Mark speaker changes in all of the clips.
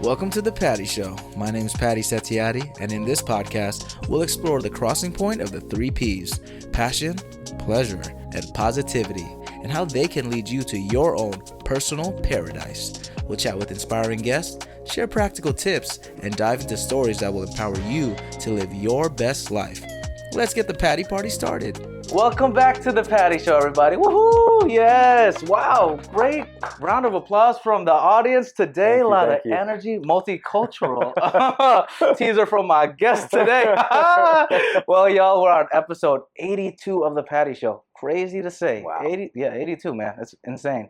Speaker 1: Welcome to The Patty Show. My name is Patty Settiati, and in this podcast, we'll explore the crossing point of the three P's: passion, pleasure, and positivity, and how they can lead you to your own personal paradise. We'll chat with inspiring guests, share practical tips, and dive into stories that will empower you to live your best life. Let's get the Patty Party started. Welcome back to The Patty Show, everybody. Woohoo! Yes! Wow! Great round of applause from the audience today. A lot of energy, multicultural. Teaser from my guest today. Well, y'all, we're on episode 82 of The Patty Show. Crazy to say.
Speaker 2: Wow.
Speaker 1: 82, man. That's insane.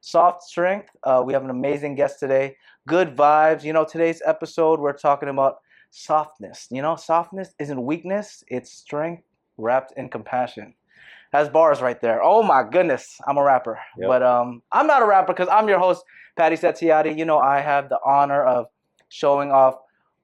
Speaker 1: Soft strength. We have an amazing guest today. Good vibes. You know, today's episode, we're talking about softness. You know, softness isn't weakness. It's strength wrapped in compassion. Has bars right there. Oh my goodness, I'm a rapper. Yep. But I'm not a rapper because I'm your host, Patty Settiati. You know, I have the honor of showing off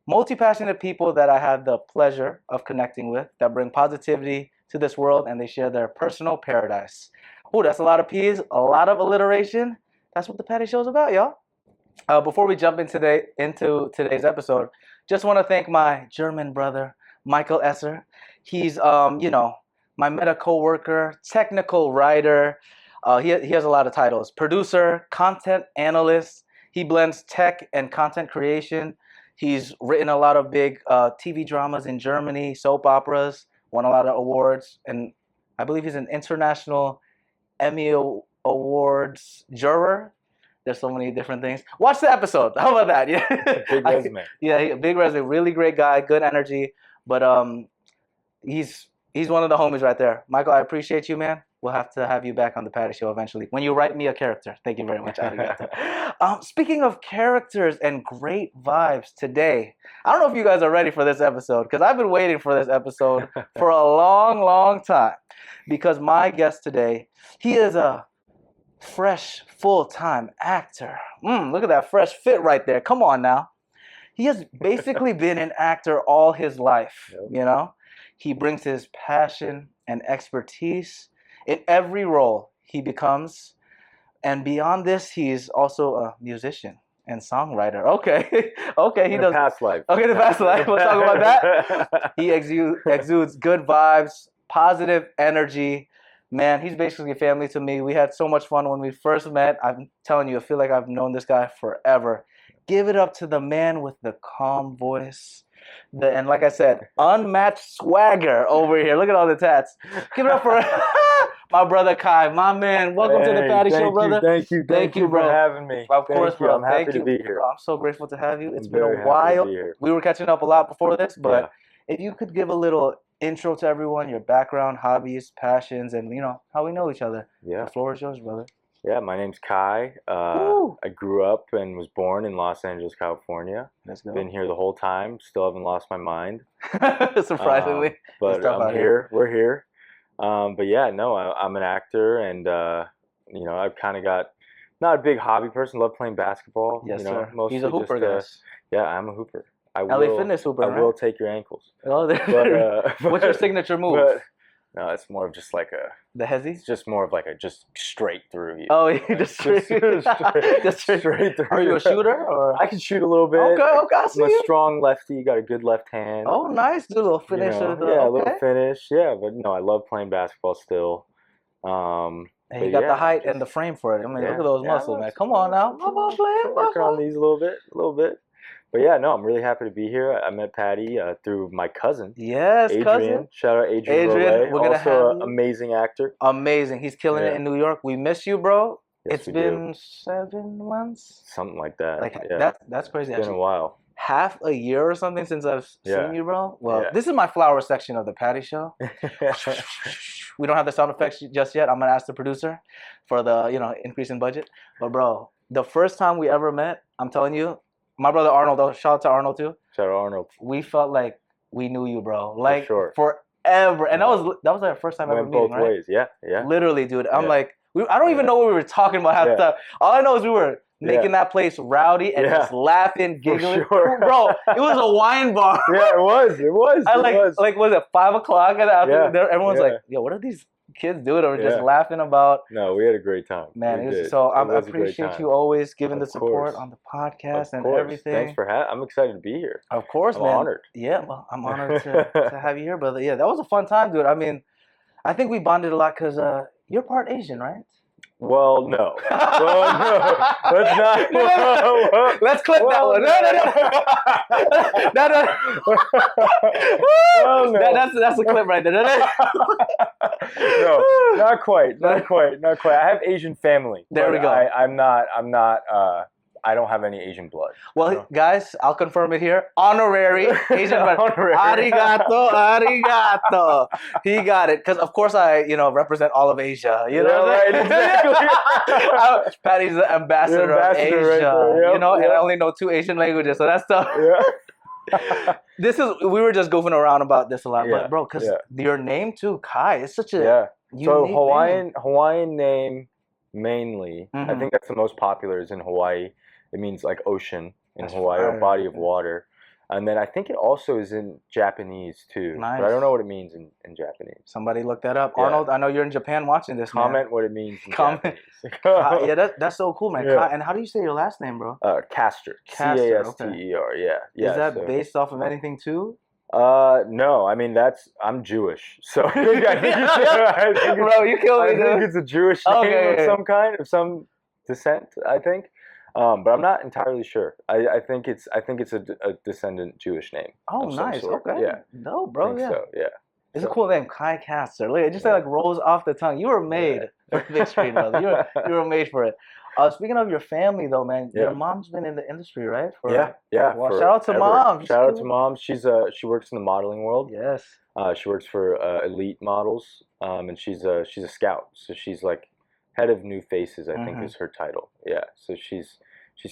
Speaker 1: multi-passionate people that I have the pleasure of connecting with that bring positivity to this world, and they share their personal paradise. Oh, that's a lot of P's, a lot of alliteration. That's what the Patty Show is about, y'all. Before we jump into today's episode, just want to thank my German brother, Michael Esser. He's, my meta co-worker, technical writer. He has a lot of titles. Producer, content analyst. He blends tech and content creation. He's written a lot of big TV dramas in Germany, soap operas, won a lot of awards. And I believe he's an international Emmy Awards juror. There's so many different things. Watch the episode. How about that? Yeah.
Speaker 2: Big resume.
Speaker 1: Big resume. Really great guy. Good energy. But he's one of the homies right there. Michael, I appreciate you, man. We'll have to have you back on the Patty Show eventually when you write me a character. Thank you very much. Speaking of characters and great vibes today, I don't know if you guys are ready for this episode because I've been waiting for this episode for a long, long time. Because my guest today, he is a fresh, full-time actor. Look at that fresh fit right there. Come on now. He has basically been an actor all his life, you know? He brings his passion and expertise in every role he becomes. And beyond this, he's also a musician and songwriter. Okay. He does.
Speaker 2: Past life.
Speaker 1: Okay, the past life. We'll talk about that. He exudes good vibes, positive energy. Man, he's basically family to me. We had so much fun when we first met. I'm telling you, I feel like I've known this guy forever. Give it up to the man with the calm voice. And like I said, unmatched swagger over here. Look at all the tats. Give it up for my brother Kai, my man. Welcome to the Patty Show, brother.
Speaker 2: Thank you, bro, for having me.
Speaker 1: Of course, bro.
Speaker 2: I'm happy to be here.
Speaker 1: I'm so grateful to have you. It's been a while. We were catching up a lot before this, but if you could give a little intro to everyone, your background, hobbies, passions, and how we know each other.
Speaker 2: Yeah.
Speaker 1: The floor is yours, brother.
Speaker 2: Yeah, my name's Kai. I grew up and was born in Los Angeles, California.
Speaker 1: Let's go.
Speaker 2: Been here the whole time. Still haven't lost my mind.
Speaker 1: Surprisingly.
Speaker 2: But I'm here. We're here. But yeah, no, I'm an actor, and I've kind of got not a big hobby person. Love playing basketball.
Speaker 1: Yes, sir.
Speaker 2: Mostly
Speaker 1: He's a hooper, guys.
Speaker 2: Yeah, I'm a hooper.
Speaker 1: LA Fitness hooper.
Speaker 2: I will take your ankles.
Speaker 1: Oh, what's your signature move?
Speaker 2: No, it's more of just like
Speaker 1: the hezzy?
Speaker 2: It's just more of like just straight through you.
Speaker 1: Oh, you just straight through. Are you a shooter? Or?
Speaker 2: I can shoot a little bit.
Speaker 1: Okay, I see
Speaker 2: I'm
Speaker 1: you.
Speaker 2: a strong lefty. You got a good left hand.
Speaker 1: Oh, nice. Do a little finish.
Speaker 2: A little finish. Yeah, but no, I love playing basketball still.
Speaker 1: And you got the height and the frame for it. I mean, look at those muscles, man. Come on now.
Speaker 2: Working on these a little bit. But yeah, no, I'm really happy to be here. I met Patty through my cousin.
Speaker 1: Yes,
Speaker 2: Adrian.
Speaker 1: Cousin.
Speaker 2: Shout out Adrian.
Speaker 1: We're gonna have
Speaker 2: also an amazing actor.
Speaker 1: Amazing. He's killing it in New York. We miss you, bro.
Speaker 2: Yes,
Speaker 1: it's been 7 months.
Speaker 2: Something like that.
Speaker 1: That's crazy.
Speaker 2: It's been a while.
Speaker 1: Half a year or something since I've seen you, bro. Well, this is my flower section of the Patty Show. We don't have the sound effects just yet. I'm gonna ask the producer for the increase in budget. But bro, the first time we ever met, I'm telling you. My brother Arnold, shout out to Arnold too.
Speaker 2: Shout out Arnold.
Speaker 1: We felt like we knew you, bro. Like
Speaker 2: for sure.
Speaker 1: Forever. And that was our first time ever meeting,
Speaker 2: both
Speaker 1: right?
Speaker 2: ways, yeah.
Speaker 1: Literally, dude. I'm like, I don't even know what we were talking about half the time. All I know is we were making that place rowdy and just laughing, giggling.
Speaker 2: For sure.
Speaker 1: Bro, it was a wine bar.
Speaker 2: Yeah, it was.
Speaker 1: Was it 5 o'clock in the afternoon? Everyone's like, yo, what are these kids do it or just
Speaker 2: Yeah.
Speaker 1: laughing about.
Speaker 2: No, we had a great time.
Speaker 1: Man,
Speaker 2: We
Speaker 1: it was,
Speaker 2: did.
Speaker 1: so
Speaker 2: It
Speaker 1: I
Speaker 2: was a great
Speaker 1: appreciate
Speaker 2: time.
Speaker 1: you always giving the
Speaker 2: Of
Speaker 1: support
Speaker 2: course.
Speaker 1: on the podcast
Speaker 2: Of
Speaker 1: and
Speaker 2: course.
Speaker 1: everything.
Speaker 2: Thanks for I'm excited to be here.
Speaker 1: Of course,
Speaker 2: I'm
Speaker 1: man.
Speaker 2: honored.
Speaker 1: Yeah, well, I'm honored to have you here, brother. Yeah, that was a fun time, dude. I mean, I think we bonded a lot because you're part Asian, right?
Speaker 2: Well, no. Well, no. Let's not.
Speaker 1: No. Let's clip that one.
Speaker 2: Well, no.
Speaker 1: That's a clip right there.
Speaker 2: No, not quite. I have Asian family.
Speaker 1: There we go.
Speaker 2: I'm not. I don't have any Asian blood.
Speaker 1: Well, guys, I'll confirm it here. Honorary Asian blood.
Speaker 2: Honorary.
Speaker 1: Arigato. He got it. Because, of course, I, represent all of Asia. You know what I'm saying?
Speaker 2: Exactly.
Speaker 1: Patty's the ambassador of Asia.
Speaker 2: Right there. Yep,
Speaker 1: And I only know 2 Asian languages, so that's tough.
Speaker 2: Yeah.
Speaker 1: We were just goofing around about this a lot.
Speaker 2: Yeah,
Speaker 1: But, bro, because your name, too, Kai, is such a unique
Speaker 2: So
Speaker 1: name.
Speaker 2: Hawaiian name mainly. I think that's the most popular is in Hawaii. It means like ocean in Hawaii or body of water. And then I think it also is in Japanese too.
Speaker 1: Nice.
Speaker 2: But I don't know what it means in Japanese.
Speaker 1: Somebody look that up.
Speaker 2: Yeah.
Speaker 1: Arnold, I know you're in Japan watching this,
Speaker 2: Comment what it means in
Speaker 1: Comment.
Speaker 2: Japanese.
Speaker 1: Yeah, that's so cool, man.
Speaker 2: Yeah.
Speaker 1: And how do you say your last name, bro?
Speaker 2: Caster.
Speaker 1: Caster,
Speaker 2: Caster. Yeah.
Speaker 1: Is that based off of anything too?
Speaker 2: No. I mean, I'm Jewish, so I think
Speaker 1: bro, you killed me.
Speaker 2: I think it's a Jewish name of some kind, of some descent. I think. But I'm not entirely sure. I think it's a descendant Jewish name.
Speaker 1: Oh, nice. Okay.
Speaker 2: Yeah.
Speaker 1: No, bro. Yeah.
Speaker 2: So, yeah.
Speaker 1: It's a cool name, Kai Caster. Look, it just like rolls off the tongue. You were made for the big screen, brother. You were made for it. Speaking of your family, though, man, your mom's been in the industry, right?
Speaker 2: Yeah.
Speaker 1: Well, shout out to mom.
Speaker 2: Shout out to mom. She works in the modeling world.
Speaker 1: Yes.
Speaker 2: She works for Elite Models, and she's a scout. So she's like head of new faces, I think is her title. Yeah. So she's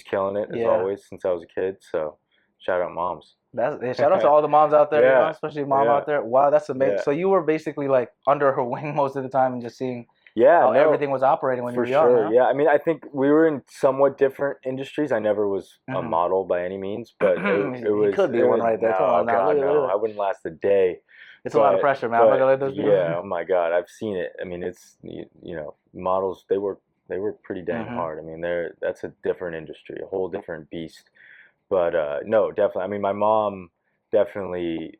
Speaker 2: killing it as always since I was a kid. So shout out moms.
Speaker 1: Shout out to all the moms out there, especially mom out there. Wow, that's amazing.
Speaker 2: Yeah.
Speaker 1: So you were basically like under her wing most of the time and just seeing
Speaker 2: how
Speaker 1: everything was operating when you were young.
Speaker 2: For sure.
Speaker 1: Huh?
Speaker 2: Yeah. I mean, I think we were in somewhat different industries. I never was a model by any means, but it was.
Speaker 1: He could be one right there.
Speaker 2: No,
Speaker 1: Come on now.
Speaker 2: God, no. I wouldn't last a day.
Speaker 1: It's a lot of pressure, man. I'm not gonna let those people.
Speaker 2: Yeah. Oh my God, I've seen it. I mean, it's models. They were pretty dang hard. I mean, that's a different industry, a whole different beast. But no, definitely. I mean, my mom definitely,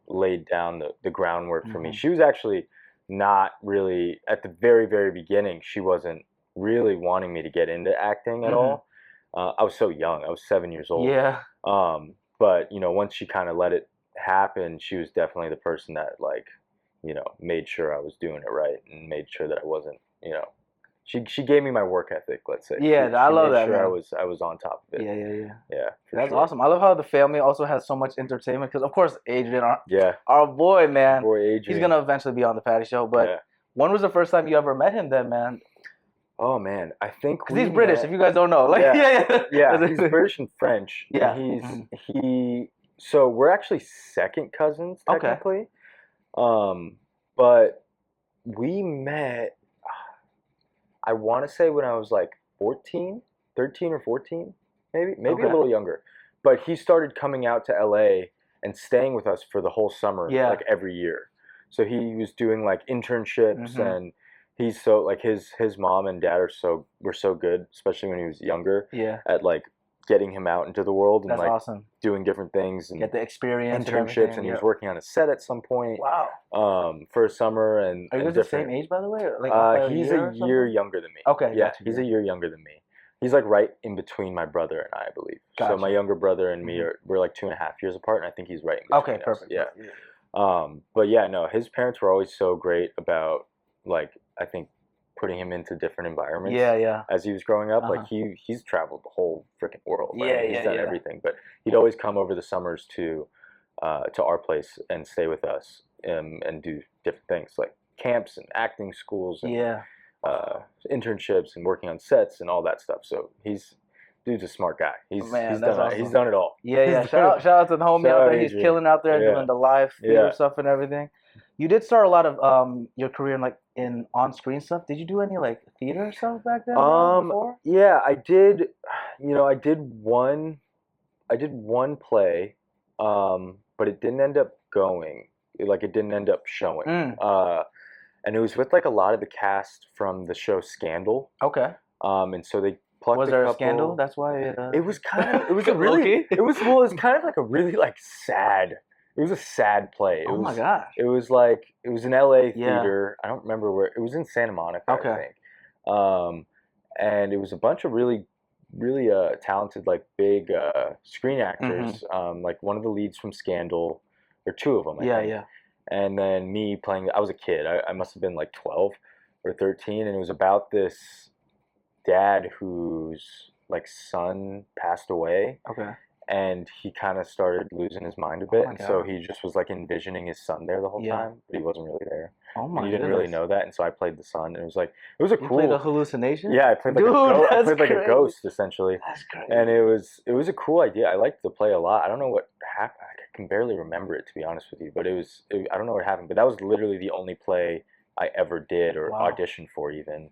Speaker 2: laid down the groundwork for me. She was actually not really at the very, very beginning. She wasn't really wanting me to get into acting at all. I was so young. I was 7 years old.
Speaker 1: Yeah.
Speaker 2: But once she kind of let it happen, she was definitely the person that made sure I was doing it right and made sure that I wasn't, she gave me my work ethic, let's say.
Speaker 1: Yeah, I love that, man.
Speaker 2: I was on top of it.
Speaker 1: Yeah. That's awesome. I love how the family also has so much entertainment because, of course, Adrian, our boy, man,
Speaker 2: Adrian.
Speaker 1: He's gonna eventually be on the Patty Show. But when was the first time you ever met him, then, man?
Speaker 2: Oh man, I think
Speaker 1: because he's British. If you guys don't know,
Speaker 2: he's British and French.
Speaker 1: Yeah,
Speaker 2: So we're actually second cousins technically. But we met. I want to say when I was like 13 or 14, maybe a little younger. But he started coming out to LA and staying with us for the whole summer, like every year. So he was doing like internships, and he's so like his mom and dad were so good, especially when he was younger. At like getting him out into the world and
Speaker 1: awesome.
Speaker 2: Doing different things and
Speaker 1: get the experience,
Speaker 2: internships, and he was working on a set at some point.
Speaker 1: Wow.
Speaker 2: For a summer and
Speaker 1: are you guys the same age, by the way?
Speaker 2: He's a year younger than me.
Speaker 1: Okay.
Speaker 2: Yeah, he's a year younger than me. He's like right in between my brother and I believe. Gotcha. So my younger brother and me we're like 2.5 years apart, and I think he's right in between.
Speaker 1: Okay, perfect.
Speaker 2: Yeah. But yeah, no, his parents were always so great about like I think putting him into different environments. As he was growing up, like he's traveled the whole freaking world. Right? He's done everything, but he'd always come over the summers to our place and stay with us and do different things like camps and acting schools and internships and working on sets and all that stuff. So dude's a smart guy. He's done it all.
Speaker 1: Shout out to the homie out there. He's killing out there doing the live theater stuff and everything. You did start a lot of your career in on-screen stuff. Did you do any like theater stuff back then? Before?
Speaker 2: Yeah, I did. I did one play, but it didn't end up going. Like it didn't end up showing. and it was with like a lot of the cast from the show Scandal.
Speaker 1: Okay.
Speaker 2: And so they plucked
Speaker 1: was there a scandal? That's why
Speaker 2: it was kind of it was a really it was kind of like a really like sad. It was a sad play.
Speaker 1: Oh my gosh.
Speaker 2: It was like it was an LA theater. I don't remember where it was in Santa Monica. Okay. I think. And it was a bunch of really talented like big screen actors. Like one of the leads from Scandal, or two of them. I think. Yeah. And then me playing. I was a kid. I must have been like 12 or 13, and it was about this dad whose like son passed away. Okay. And he kind of started losing his mind a bit, and so he just was like envisioning his son there the whole time, but he wasn't really there. Oh my! And he didn't really know that, and so I played the son, and it was like it was a cool. You played a hallucination? Yeah, I played like a ghost essentially. That's crazy. And it was a cool idea. I liked the play a lot. I don't know what happened. I can barely remember it, to be honest with you, but I don't know what happened, but that was literally the only play I ever did or auditioned for even.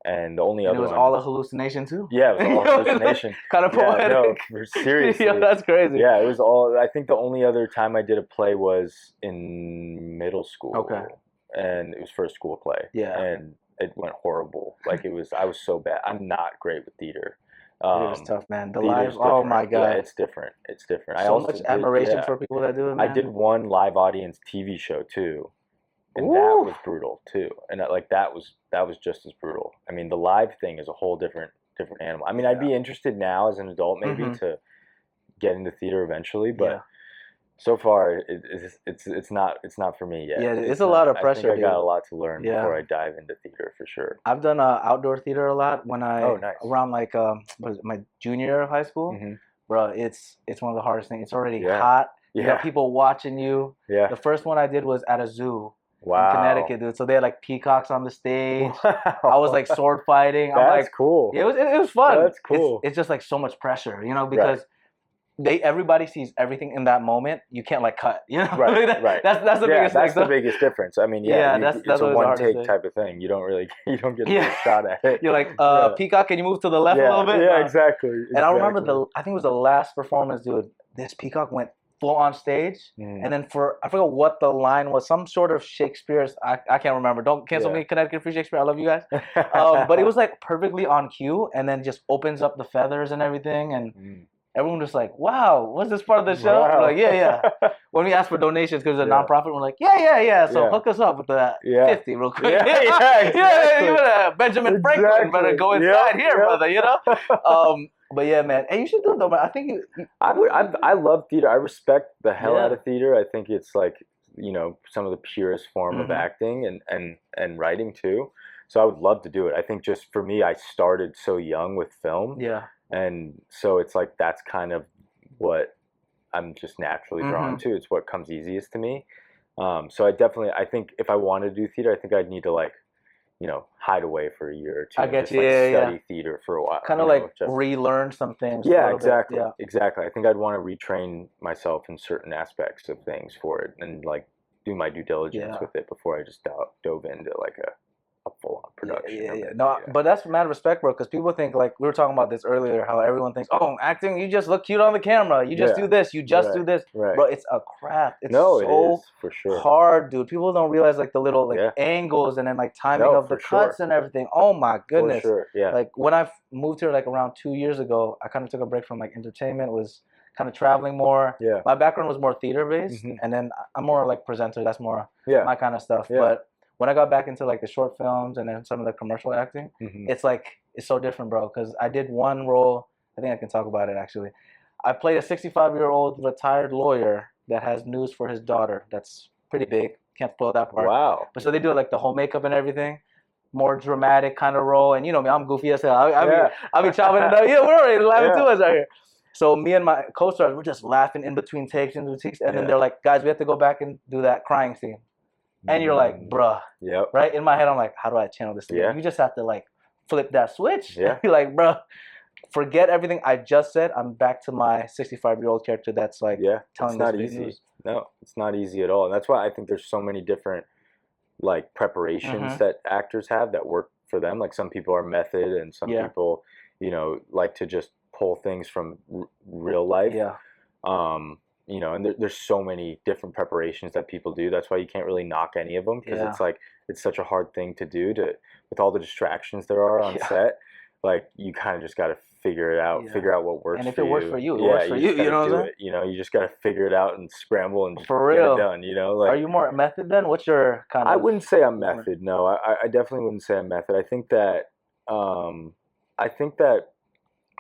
Speaker 2: And the only other
Speaker 1: one. It was all a hallucination too?
Speaker 2: Yeah, it was all hallucination. Kind of poetic. No, seriously.
Speaker 1: Yeah, that's crazy.
Speaker 2: Yeah, it was all, I think the only other time I did a play was in middle school. Okay. And it was for a school play. Yeah. And it went horrible. Like I was so bad. I'm not great with theater.
Speaker 1: It was tough, man. The live, oh my God.
Speaker 2: Yeah, it's different. It's different.
Speaker 1: So much admiration for people that do it, man.
Speaker 2: I did one live audience TV show too. And that was brutal too, and that was just as brutal. I mean, the live thing is a whole different animal. I mean, I'd be interested now as an adult maybe to get into theater eventually, but so far it's not for me yet.
Speaker 1: Yeah, it's a lot of pressure.
Speaker 2: I think I got a lot to learn before I dive into theater for sure.
Speaker 1: I've done outdoor theater a lot when around like my junior year of high school. Bro, it's one of the hardest things. It's already hot. You got people watching you. Yeah. The first one I did was at a zoo. Wow. In Connecticut, dude. So they had like peacocks on the stage. Wow. I was like sword fighting.
Speaker 2: That's cool.
Speaker 1: It was fun.
Speaker 2: That's cool.
Speaker 1: It's just like so much pressure, because everybody sees everything in that moment. You can't like cut,
Speaker 2: Right. Right.
Speaker 1: That's the biggest.
Speaker 2: That's the biggest difference. I mean, it's a one take type of thing. You don't get a shot at it.
Speaker 1: You're like, peacock, can you move to the left a little bit?
Speaker 2: Yeah, exactly.
Speaker 1: And I remember I think it was the last performance, dude. This peacock went full on stage, and then I forgot what the line was, some sort of Shakespeare's, I can't remember, don't cancel me, Connecticut Free Shakespeare, I love you guys. But it was like perfectly on cue, and then just opens up the feathers and everything, and everyone was like, wow, what's this part of the show? Wow. We're like, yeah. When we asked for donations, because it's a nonprofit, we're like, yeah, so hook us up with the 50 real quick. Exactly. You better, Benjamin Franklin better go inside here, brother, But yeah, man. Hey, you should do it though, man. I think
Speaker 2: I love theater. I respect the hell out of theater. I think it's like, some of the purest form of acting and writing too. So I would love to do it. I think just for me, I started so young with film. Yeah. And so it's like that's kind of what I'm just naturally drawn to. It's what comes easiest to me. So I think if I wanted to do theater, I think I'd need to like, hide away for a year or two.
Speaker 1: I get you.
Speaker 2: Study theater for a while.
Speaker 1: Kind of like relearn some things.
Speaker 2: Yeah, exactly. Yeah. Exactly. I think I'd want to retrain myself in certain aspects of things for it, and like do my due diligence with it before I just dove into like a full-on production.
Speaker 1: No, but that's mad respect, bro, because people think, like we were talking about this earlier, how everyone thinks, acting, you just look cute on the camera, you just do this, you just do this. Right. Bro, it's a craft. It's so
Speaker 2: it is, for sure.
Speaker 1: hard, dude. People don't realize like the little angles and then like timing of the cuts and everything. Oh my goodness.
Speaker 2: For sure. Yeah.
Speaker 1: Like when I moved here like around 2 years ago, I kind of took a break from like entertainment, was kind of traveling more. Yeah. My background was more theater based, and then I'm more like presenter. That's more my kind of stuff. Yeah. But when I got back into like the short films and then some of the commercial acting, it's so different, bro. Because I did one role. I think I can talk about it actually. I played a 65-year-old retired lawyer that has news for his daughter. That's pretty big. Can't spoil that part.
Speaker 2: Wow.
Speaker 1: But so they do like the whole makeup and everything. More dramatic kind of role. And you know me, I'm goofy as hell. I'll be chopping it up. Yeah, we're already laughing too much out here. So me and my co-stars, we're just laughing in between takes, and then they're like, guys, we have to go back and do that crying scene. And you're like, bruh. Yep. Right? In my head, I'm like, how do I channel this? You just have to like flip that switch. Yeah. Be like, bruh, forget everything I just said. I'm back to my 65-year-old character that's like telling this big news.
Speaker 2: No, it's not easy at all. And that's why I think there's so many different like preparations that actors have that work for them. Like some people are method, and some people, like to just pull things from real life. Yeah. And there's so many different preparations that people do. That's why you can't really knock any of them, because it's like it's such a hard thing to do with all the distractions there are on set. Like you kind of just got to figure it out, figure out what works for you.
Speaker 1: And if it works for you, it works for you. You know what I'm saying?
Speaker 2: You know, you just got to figure it out and scramble and
Speaker 1: for real.
Speaker 2: get it done. You know, like,
Speaker 1: are you more method then? What's your kind of?
Speaker 2: I wouldn't say I'm method. No, I definitely wouldn't say I'm method. I think that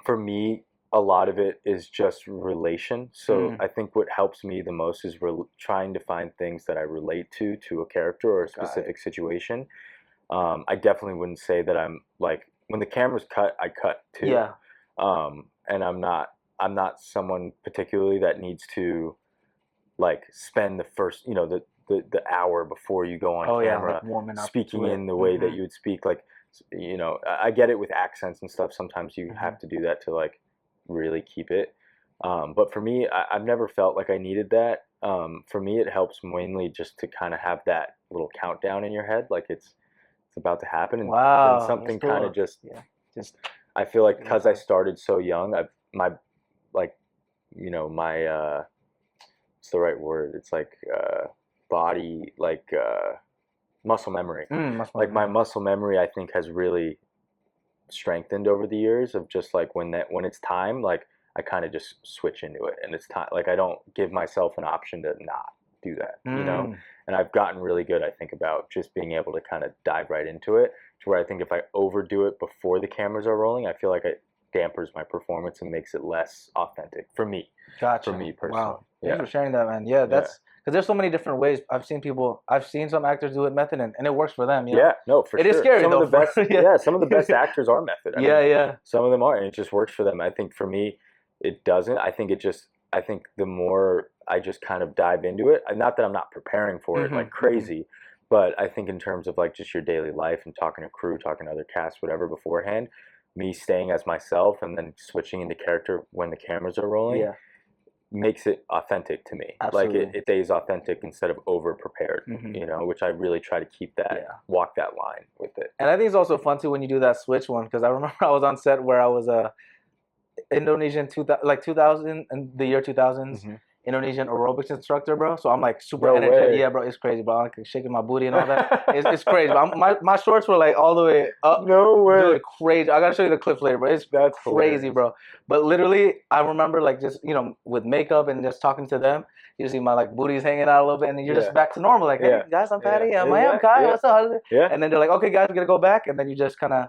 Speaker 2: for me, a lot of it is just relation. So I think what helps me the most is trying to find things that I relate to a character or a specific situation. I definitely wouldn't say that I'm like, when the camera's cut, I cut too. Yeah. And I'm not someone particularly that needs to like spend the first, you know, the hour before you go on camera
Speaker 1: like
Speaker 2: speaking in the way that you would speak. Like, you know, I get it with accents and stuff. Sometimes you have to do that to like really keep it. But for me, I've never felt like I needed that. For me, it helps mainly just to kind of have that little countdown in your head, like it's about to happen, and then something kind of just I feel like because I started so young, my what's the right word? It's like body, like muscle memory. My muscle memory, I think, has really strengthened over the years of just like when it's time, like I kind of just switch into it, and it's time. Like I don't give myself an option to not do that, you know. And I've gotten really good, I think, about just being able to kind of dive right into it, to where I think if I overdo it before the cameras are rolling, I feel like it dampers my performance and makes it less authentic for me.
Speaker 1: Gotcha.
Speaker 2: For me personally.
Speaker 1: Wow. Thanks for sharing that, man. Yeah, that's because there's so many different ways. I've seen some actors do it method, and it works for them. You know?
Speaker 2: Yeah, no, for sure.
Speaker 1: It is scary though.
Speaker 2: Some of the best actors are method. I mean, some of them are, and it just works for them. I think for me, it doesn't. I think the more I just kind of dive into it, not that I'm not preparing for it like crazy, but I think in terms of like just your daily life and talking to crew, talking to other casts, whatever beforehand, me staying as myself and then switching into character when the cameras are rolling makes it authentic to me. Absolutely. Like it stays authentic instead of over prepared, you know, which I really try to keep that, walk that line with it.
Speaker 1: And I think it's also fun too when you do that switch one, because I remember I was on set where I was Indonesian 2000 in the year 2000s Indonesian aerobics instructor, bro. So I'm like super energetic. Yeah, bro, it's crazy, bro. I'm like shaking my booty and all that. It's crazy. But my shorts were like all the way up.
Speaker 2: No way.
Speaker 1: Dude, crazy. I gotta show you the clips later, bro. That's crazy, bro. But literally, I remember like just, you know, with makeup and just talking to them, you see my like booty's hanging out a little bit, and then you're just back to normal. Like, hey guys, I'm Patty. I'm Kai. What's up? Yeah. And then they're like, okay, guys, we're gonna go back, and then you just kind of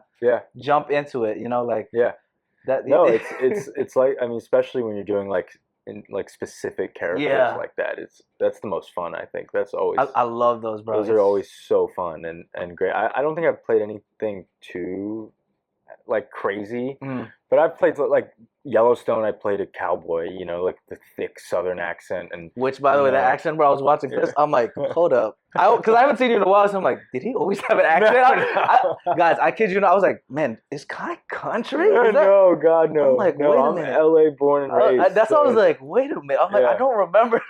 Speaker 1: jump into it, you know, like
Speaker 2: No, it's like, I mean, especially when you're doing like in like specific characters like that, that's the most fun. I think that's always
Speaker 1: I love those, bro.
Speaker 2: Those are always so fun and great. I don't think I've played anything too like crazy, but I've played like Yellowstone. I played a cowboy, you know, like the thick Southern accent, and
Speaker 1: which, by the way, the accent, bro. I was watching this. I'm like, hold up, because I haven't seen you in a while. So I'm like, did he always have an accent? Guys, I kid you not. I was like, man, is Kai country?
Speaker 2: No, God, no.
Speaker 1: I'm like,
Speaker 2: no,
Speaker 1: wait a
Speaker 2: I'm
Speaker 1: minute.
Speaker 2: LA born and raised.
Speaker 1: That's why I was like, wait a minute. I'm like, I don't remember.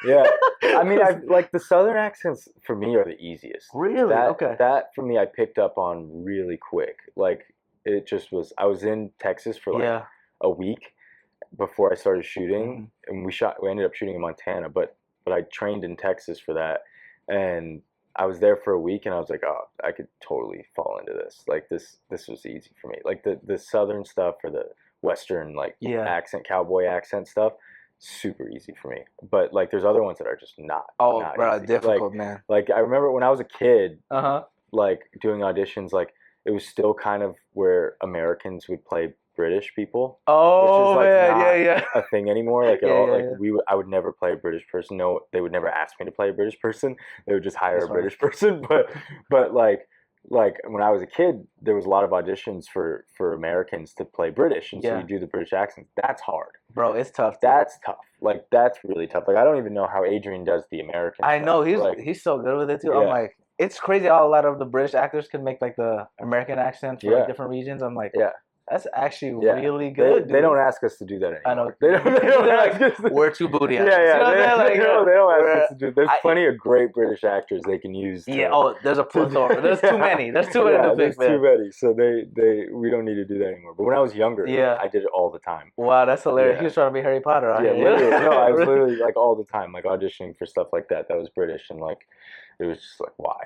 Speaker 2: I mean, like the Southern accents for me are the easiest.
Speaker 1: Really?
Speaker 2: That for me, I picked up on really quick. Like it just was. I was in Texas for like a week before I started shooting, and we ended up shooting in Montana, but I trained in Texas for that, and I was there for a week, and I was like, oh, I could totally fall into this. Like this was easy for me. Like the Southern stuff or the Western like accent, cowboy accent stuff, super easy for me. But like there's other ones that are just not.
Speaker 1: Oh,
Speaker 2: not
Speaker 1: bro,
Speaker 2: easy.
Speaker 1: difficult, man.
Speaker 2: Like I remember when I was a kid, like doing auditions, like it was still kind of where Americans would play British people.
Speaker 1: Oh, which is like
Speaker 2: not a thing anymore. Like at all. Like I would never play a British person. No, they would never ask me to play a British person. They would just hire a British person. But like when I was a kid, there was a lot of auditions for Americans to play British, and so you do the British accent. That's hard,
Speaker 1: bro. It's tough.
Speaker 2: That's tough. Like that's really tough. Like I don't even know how Adrian does the American.
Speaker 1: I know he's so good with it too. I'm like, it's crazy how a lot of the British actors can make like the American accent for like, different regions. I'm like, that's actually really good.
Speaker 2: They don't ask us to do that anymore.
Speaker 1: I know.
Speaker 2: They don't ask us to.
Speaker 1: We're too booty.
Speaker 2: They don't ask us to do. There's plenty of great British actors they can use.
Speaker 1: There's a plethora. There's too many. There's too many to pick, man.
Speaker 2: Too many. So we don't need to do that anymore. But when I was younger, I did it all the time.
Speaker 1: Wow, that's hilarious. He was trying to be Harry Potter.
Speaker 2: Literally. No, I was literally like all the time, like auditioning for stuff like that. That was British, and like it was just like, why?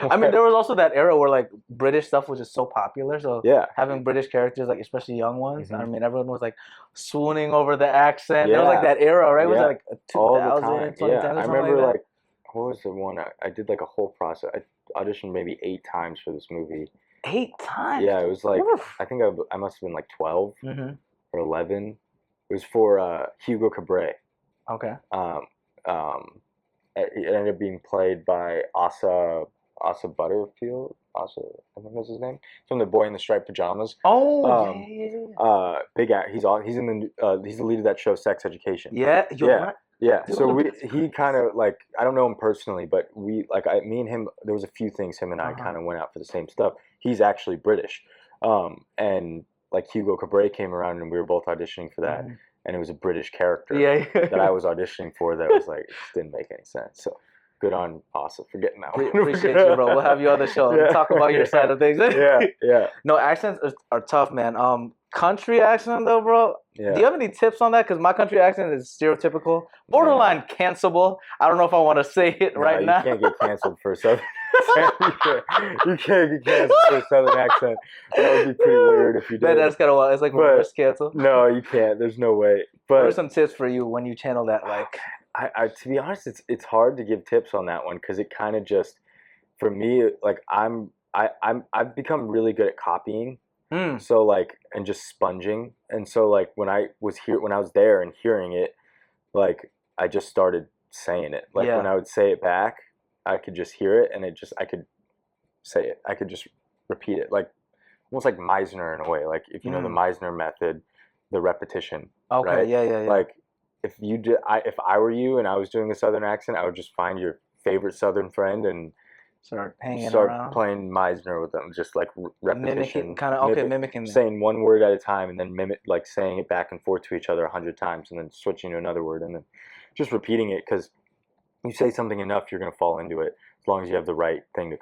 Speaker 1: I mean, there was also that era where like British stuff was just so popular. So
Speaker 2: yeah,
Speaker 1: having British characters, like especially young ones, I mean, everyone was like swooning over the accent. There was like that era, right? Was it like 2000, 2010 or something?
Speaker 2: I remember
Speaker 1: like
Speaker 2: what was the one? I did like a whole process. I auditioned maybe 8 times for this movie.
Speaker 1: 8 times?
Speaker 2: Yeah, it was like, I think I must have been like 12 or 11. It was for Hugo Cabret.
Speaker 1: Okay.
Speaker 2: It ended up being played by Asa Butterfield. Asa, I think that's his name. From the Boy in the Striped Pajamas.
Speaker 1: Oh,
Speaker 2: big act. He's in the he's the lead of that show, Sex Education.
Speaker 1: Yeah.
Speaker 2: Yeah. So he kind of like, I don't know him personally, but me and him, there was a few things him and I kind of went out for the same stuff. He's actually British, and like Hugo Cabret came around and we were both auditioning for that. And it was a British character that I was auditioning for that was like, just didn't make any sense. So good on Asa for getting that one.
Speaker 1: Appreciate you, bro. We'll have you on the show. Talk about your side of things.
Speaker 2: Yeah.
Speaker 1: No, accents are tough, man. Country accent though, bro. Yeah. Do you have any tips on that? Because my country accent is stereotypical, borderline cancelable. I don't know if I want to say it right now.
Speaker 2: You can't get canceled for a southern accent. You can't get canceled for a southern accent. That would be pretty weird if you did.
Speaker 1: That's kind of wild. It's like reverse cancel.
Speaker 2: No, you can't. There's no way. But
Speaker 1: what are some tips for you when you channel that? Like,
Speaker 2: I to be honest, it's hard to give tips on that one because it kind of just, for me, like I've become really good at copying. So like, and just sponging. And so like when I was there and hearing it, like I just started saying it. Like when I would say it back, I could just hear it and I could say it. I could just repeat it. Like almost like Meisner in a way. Like if you know the Meisner method, the repetition.
Speaker 1: Okay.
Speaker 2: Right?
Speaker 1: Yeah.
Speaker 2: Like if I were you and I was doing a Southern accent, I would just find your favorite Southern friend and start playing Meisner with them, just like repetition,
Speaker 1: mimicking,
Speaker 2: saying one word at a time, and then like saying it back and forth to each other 100 times, and then switching to another word, and then just repeating it. Because you say something enough, you're gonna fall into it as long as you have the right thing to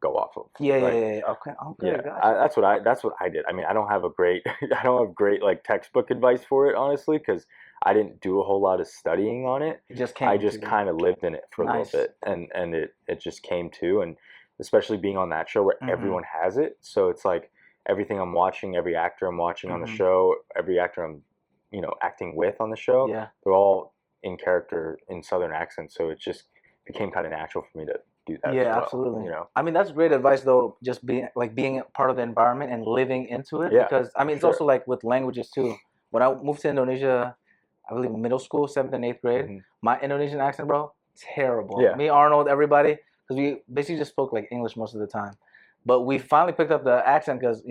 Speaker 2: go off of.
Speaker 1: Yeah. Okay.
Speaker 2: Yeah, that's what I did. I mean, I don't have great like textbook advice for it, honestly, because I didn't do a whole lot of studying on it. I just kind of lived in it for a little bit, and it just came to, and especially being on that show where everyone has it, so it's like everything I'm watching, every actor I'm watching on the show, every actor I'm acting with on the show, they're all in character in Southern accents, so it just became kind of natural for me to do that.
Speaker 1: Yeah, absolutely. I mean, that's great advice though. Just being part of the environment and living into it. Because I mean, it's also like with languages too. When I moved to Indonesia, I believe middle school, 7th and 8th grade, my Indonesian accent, bro, terrible. Me, Arnold, everybody, because we basically just spoke like English most of the time. But we finally picked up the accent because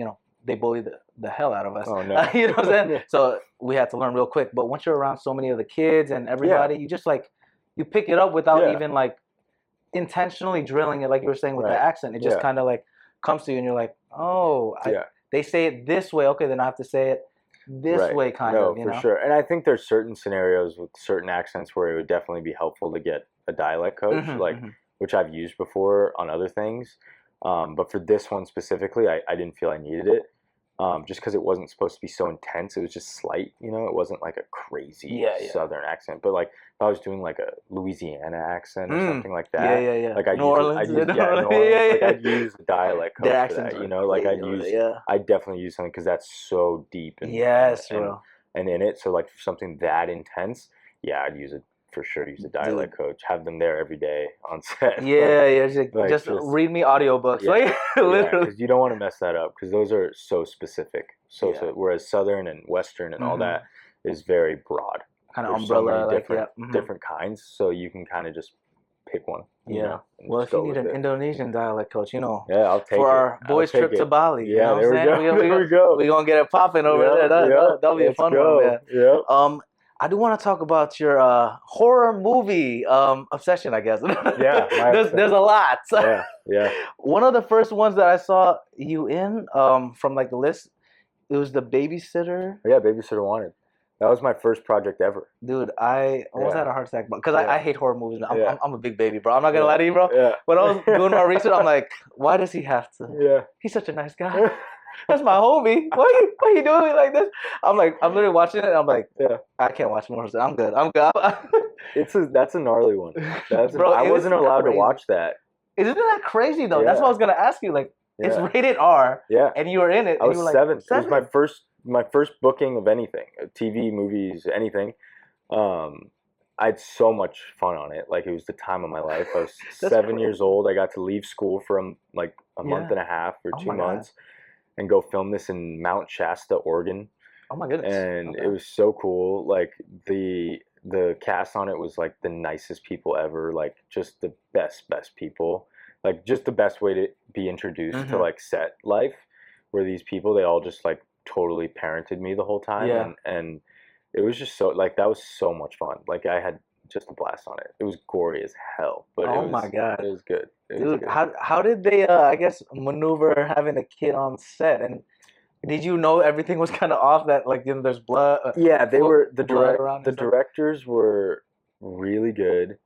Speaker 1: they bullied the hell out of us.
Speaker 2: Oh no.
Speaker 1: You know what I'm saying? So we had to learn real quick. But once you're around so many of the kids and everybody, you just like you pick it up without even like intentionally drilling it, like you were saying with the accent. It just kind of like comes to you, and you're like, oh, they say it this way. Okay, then I have to say it this way, kind of.
Speaker 2: For sure. And I think there's certain scenarios with certain accents where it would definitely be helpful to get a dialect coach, which I've used before on other things. But for this one specifically, I didn't feel I needed it. Just because it wasn't supposed to be so intense. It was just slight, it wasn't like a crazy Southern accent. But like if I was doing like a Louisiana accent or something like that, like I'd use a dialect coach for that, I'd definitely use something because that's so deep and in it. So like for something that intense, I'd for sure use a dialect coach. Have them there every day on set.
Speaker 1: Just read me audiobooks. Literally,
Speaker 2: because you don't want to mess that up because those are so specific. So whereas Southern and Western and all that is very broad,
Speaker 1: kind of umbrella,
Speaker 2: so many different kinds. So you can kind of just pick one.
Speaker 1: Well, if you need an Indonesian dialect coach,
Speaker 2: I'll take it
Speaker 1: for our boys' trip to Bali.
Speaker 2: Yeah, there we go.
Speaker 1: We're gonna get it popping over there. That'll be a fun one, man.
Speaker 2: Yeah.
Speaker 1: I do want to talk about your horror movie obsession, I guess. There's a lot.
Speaker 2: Yeah.
Speaker 1: One of the first ones that I saw you in from like the list, it was the Babysitter.
Speaker 2: Yeah, Babysitter Wanted. That was my first project ever.
Speaker 1: Dude, I almost had a heart attack because I hate horror movies. I'm a big baby, bro. I'm not gonna lie to you, bro. When I was doing my research, I'm like, why does he have to? He's such a nice guy. That's my homie. Why are you doing me like this? I'm literally watching it, and I'm like, I can't watch more. I'm good.
Speaker 2: That's a gnarly one.
Speaker 1: Bro,
Speaker 2: I wasn't allowed to watch that.
Speaker 1: Isn't that crazy though? Yeah. That's what I was gonna ask you. Like, it's rated R.
Speaker 2: Yeah.
Speaker 1: And you were in it.
Speaker 2: I was
Speaker 1: like,
Speaker 2: 7. It was my first booking of anything, TV, movies, anything. I had so much fun on it. Like, it was the time of my life. I was 7 years old. I got to leave school for like a month and a half or 2 months and go film this in Mount Shasta, Oregon.
Speaker 1: Oh my goodness.
Speaker 2: And it was so cool. Like, the cast on it was like the nicest people ever. Like, just the best people. Like, just the best way to be introduced to like set life, where these people, they all just like totally parented me the whole time. And it was just so, like, that was so much fun. Like, I had just a blast on it. It was gory as hell, but
Speaker 1: my God,
Speaker 2: it was good.
Speaker 1: Dude, how did they I guess maneuver having a kid on set? And did you know everything was kind of off, that like, you know, there's blood?
Speaker 2: Yeah, they were the directors were really good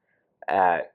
Speaker 2: at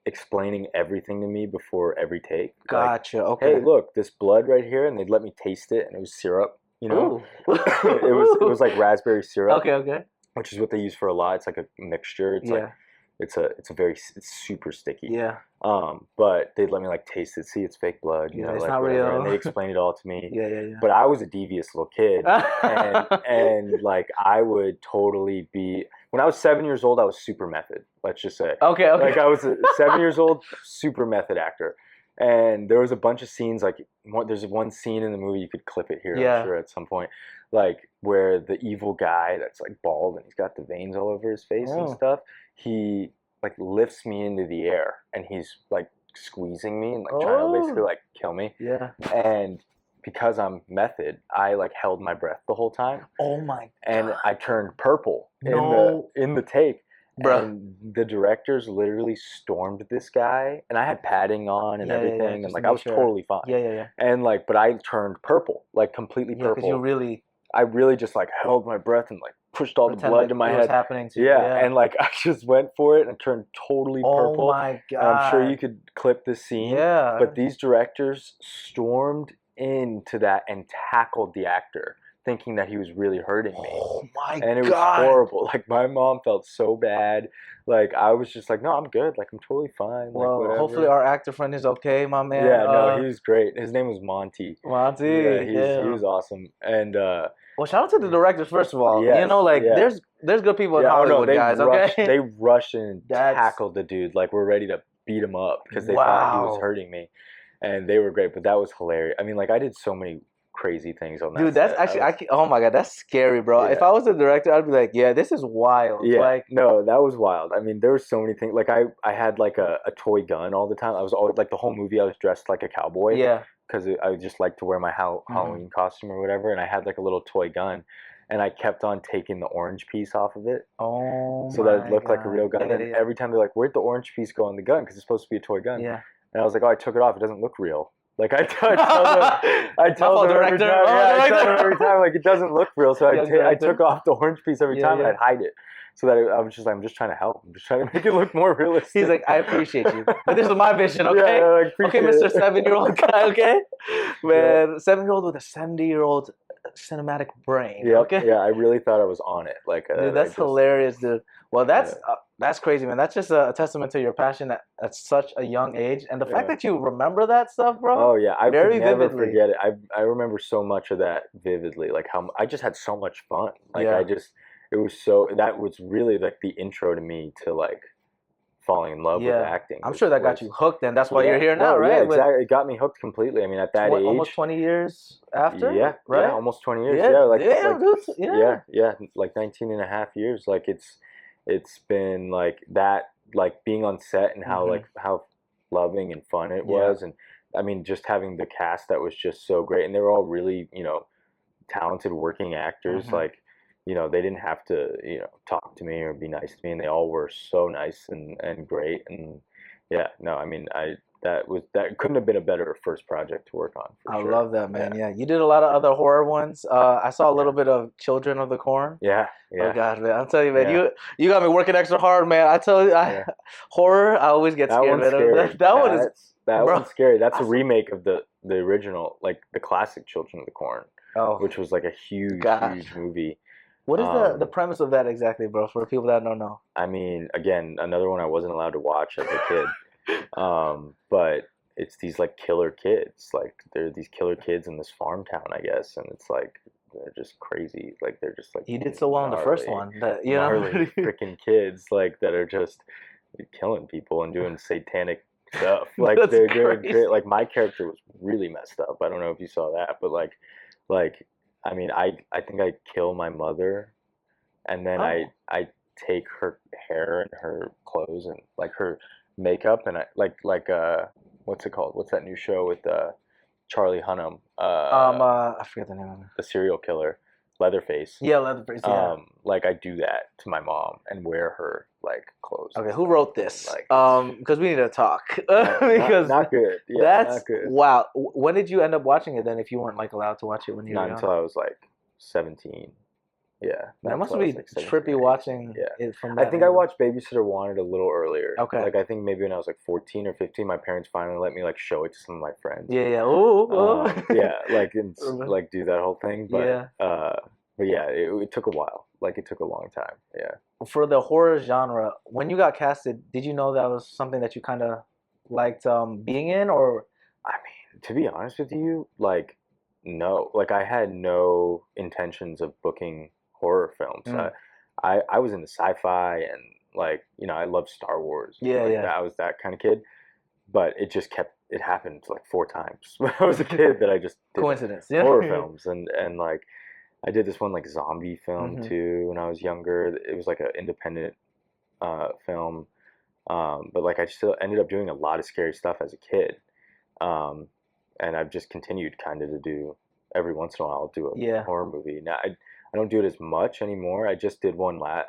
Speaker 2: explaining everything to me before every take.
Speaker 1: Gotcha.
Speaker 2: Like,
Speaker 1: okay.
Speaker 2: Hey, look, this blood right here, and they'd let me taste it, and it was syrup. You know, it was like raspberry syrup.
Speaker 1: Okay.
Speaker 2: Which is what they use for a lot. It's like a mixture. It's like it's super sticky.
Speaker 1: Yeah.
Speaker 2: But they'd let me like taste it, see it's fake blood. You know,
Speaker 1: it's
Speaker 2: like,
Speaker 1: not
Speaker 2: whatever.
Speaker 1: real.
Speaker 2: And they explained it all to me.
Speaker 1: Yeah.
Speaker 2: But I was a devious little kid, and like, I would totally be. When I was 7 years old, I was super method. Let's just say.
Speaker 1: Okay.
Speaker 2: Like, I was a 7 years old, super method actor. And there was a bunch of scenes, like, there's one scene in the movie, you could clip it here, I'm sure, at some point, like, where the evil guy that's, like, bald and he's got the veins all over his face and stuff, he, like, lifts me into the air, and he's, like, squeezing me and, like, trying to basically, like, kill me.
Speaker 1: Yeah.
Speaker 2: And because I'm method, I, like, held my breath the whole time.
Speaker 1: Oh, my God.
Speaker 2: And I turned purple in the tape.
Speaker 1: Bruh.
Speaker 2: And the directors literally stormed this guy, and I had padding on and everything, and like, I was totally fine.
Speaker 1: Yeah.
Speaker 2: And like, but I turned purple, like completely purple.
Speaker 1: Because
Speaker 2: I really just like held my breath and like pushed all the blood to my head.
Speaker 1: Was happening to you.
Speaker 2: And like, I just went for it and turned totally purple.
Speaker 1: Oh my God.
Speaker 2: And I'm sure you could clip this scene.
Speaker 1: Yeah.
Speaker 2: But these directors stormed into that and tackled the actor, thinking that he was really hurting me.
Speaker 1: Oh my God.
Speaker 2: And it was horrible. Like, my mom felt so bad. Like, I was just like, no, I'm good. Like, I'm totally fine.
Speaker 1: Well,
Speaker 2: like,
Speaker 1: hopefully our actor friend is okay, my man.
Speaker 2: Yeah, no, he was great. His name was Monty.
Speaker 1: Yeah,
Speaker 2: he was awesome. And
Speaker 1: well, shout out to the directors, first of all. You know, like, there's good people in Hollywood, guys, okay?
Speaker 2: They rushed in and tackled the dude. Like, we're ready to beat him up because they thought he was hurting me. And they were great, but that was hilarious. I mean, like, I did so many crazy things on that.
Speaker 1: Dude, that's actually oh my God, that's scary, bro. If I was a director, I'd be like, yeah, this is wild.
Speaker 2: Yeah,
Speaker 1: like,
Speaker 2: no, that was wild. I mean, there were so many things. Like, I had like a toy gun all the time. I was always, like, the whole movie I was dressed like a cowboy.
Speaker 1: Yeah.
Speaker 2: Because I just like to wear my Halloween costume or whatever, and I had like a little toy gun, and I kept on taking the orange piece off of it.
Speaker 1: Oh.
Speaker 2: So that it looked like a real gun. And every time they're like, "Where'd the orange piece go on the gun?" Because it's supposed to be a toy gun.
Speaker 1: Yeah.
Speaker 2: And I was like, "Oh, I took it off. It doesn't look real." Like, I tell them every time, like, it doesn't look real. So I took off the orange piece every time, and I'd hide it. So that I was just like, I'm just trying to help. I'm just trying to make it look more realistic.
Speaker 1: He's like, I appreciate you. But this is my vision, okay? Yeah, okay, Mr. 7-year-old guy, okay? Man, 7-year-old with a 70-year-old cinematic brain, okay?
Speaker 2: Yeah, I really thought I was on it. Like,
Speaker 1: dude, that's hilarious, dude. Well, that's crazy, man. That's just a testament to your passion at such a young age, and the fact that you remember that stuff, bro.
Speaker 2: Oh yeah, I could never forget it. I remember so much of that vividly. Like, how I just had so much fun. Like, it was so, that was really like the intro to me to like falling in love with acting.
Speaker 1: I'm sure that got you hooked, and that's why you're here now, right?
Speaker 2: Yeah, exactly. It got me hooked completely. I mean, at that age,
Speaker 1: almost 20 years after.
Speaker 2: Yeah,
Speaker 1: right.
Speaker 2: Yeah, almost 20 years.
Speaker 1: Yeah,
Speaker 2: like 19 and a half years. Like, it's been like that, like being on set and how like how loving and fun it was, and I mean, just having the cast that was just so great, and they were all really, you know, talented working actors. Like, you know, they didn't have to, you know, talk to me or be nice to me, and they all were so nice and great. And yeah, no, I mean, that couldn't have been a better first project to work on.
Speaker 1: I love that, man. Yeah, you did a lot of other horror ones. I saw a little bit of Children of the Corn.
Speaker 2: Yeah.
Speaker 1: Oh God, man! I'm telling you, man, you got me working extra hard, man. I tell you, horror, I always get scared.
Speaker 2: That one's scary. That's a remake of the original, like the classic Children of the Corn, which was like a huge movie.
Speaker 1: What is the premise of that exactly, bro? For people that don't know.
Speaker 2: I mean, again, another one I wasn't allowed to watch as a kid. But it's these like killer kids. Like there are these killer kids in this farm town, I guess, and it's like they're just crazy. Like they're just like
Speaker 1: you did so well in the first one that you know
Speaker 2: freaking kids like that are just killing people and doing satanic stuff. Like they're doing like my character was really messed up. I don't know if you saw that, but like I mean I think I kill my mother, and then I take her hair and her clothes and like her makeup and I like what's it called? What's that new show with Charlie Hunnam?
Speaker 1: I forget the name of it.
Speaker 2: The serial killer, Leatherface.
Speaker 1: Yeah, Leatherface. Yeah.
Speaker 2: Like I do that to my mom and wear her like clothes.
Speaker 1: Okay, who wrote this? Like, because we need to talk. Because
Speaker 2: not good. Yeah,
Speaker 1: that's
Speaker 2: not good.
Speaker 1: Wow. When did you end up watching it then? If you weren't like allowed to watch it when you were young?
Speaker 2: Not until I was like 17. Yeah,
Speaker 1: that must be like trippy watching it from that.
Speaker 2: I think I watched Babysitter Wanted a little earlier.
Speaker 1: Okay.
Speaker 2: Like I think maybe when I was like 14 or 15, my parents finally let me like show it to some of my friends.
Speaker 1: Yeah. Ooh.
Speaker 2: Yeah, like and like do that whole thing. But
Speaker 1: yeah.
Speaker 2: But yeah, it took a while. Like it took a long time. Yeah.
Speaker 1: For the horror genre, when you got casted, did you know that was something that you kind of liked being in, or?
Speaker 2: I mean, to be honest with you, like no, like I had no intentions of booking horror films. I was into sci-fi and like I love Star Wars.
Speaker 1: Yeah,
Speaker 2: like, I was that kind of kid, but it happened like 4 times when I was a kid that I just did
Speaker 1: coincidence
Speaker 2: horror films and like I did this one like zombie film too when I was younger. It was like an independent film, but like I still ended up doing a lot of scary stuff as a kid, and I've just continued kind of to do every once in a while. I'll do a horror movie. Now I don't do it as much anymore. I just did one I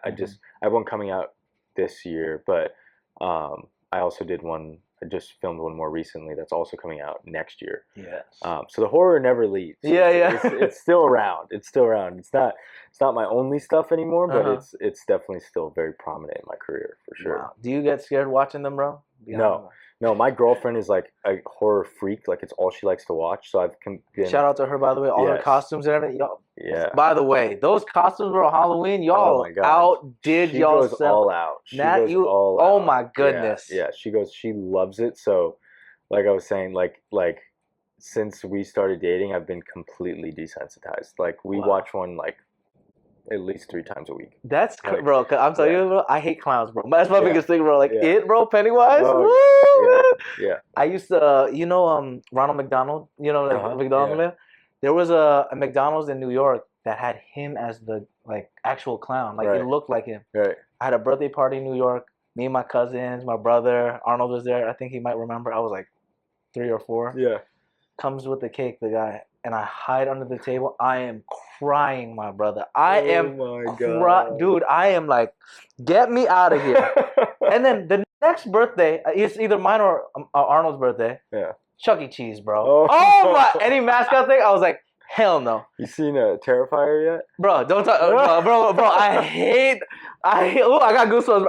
Speaker 2: have one coming out this year, but I also did one. I just filmed one more recently that's also coming out next year.
Speaker 1: Yes.
Speaker 2: So the horror never leaves. It's still around. It's still around. It's not my only stuff anymore, but it's definitely still very prominent in my career for sure. Wow.
Speaker 1: Do you get scared watching them, bro?
Speaker 2: No, my girlfriend is like a horror freak. Like it's all she likes to watch. So I've been...
Speaker 1: Shout out to her, by the way. All her costumes and everything. Y'all, by the way, those costumes for Halloween, y'all outdid y'all.
Speaker 2: She goes all out.
Speaker 1: Oh my goodness.
Speaker 2: Yeah, she goes. She loves it. So, like I was saying, like since we started dating, I've been completely desensitized. Like we watch one like at least 3 times a week.
Speaker 1: That's bro. Cause I'm telling you, bro. I hate clowns, bro. That's my biggest thing, bro. Like it, bro. Pennywise.
Speaker 2: Yeah.
Speaker 1: I used to, Ronald McDonald. McDonald. There was a McDonald's in New York that had him as the like actual clown. Like it looked like him.
Speaker 2: Right.
Speaker 1: I had a birthday party in New York. Me and my cousins, my brother Arnold was there. I think he might remember. I was like 3 or 4.
Speaker 2: Yeah.
Speaker 1: Comes with the cake, the guy, and I hide under the table. I am crying, my brother. Dude, I am like, get me out of here. And then the next birthday, it's either mine or Arnold's birthday.
Speaker 2: Yeah.
Speaker 1: Chuck E. Cheese, bro. Oh my! Any mascot thing? I was like, hell no.
Speaker 2: You seen Terrifier yet?
Speaker 1: Bro, don't talk, bro. I got goosebumps.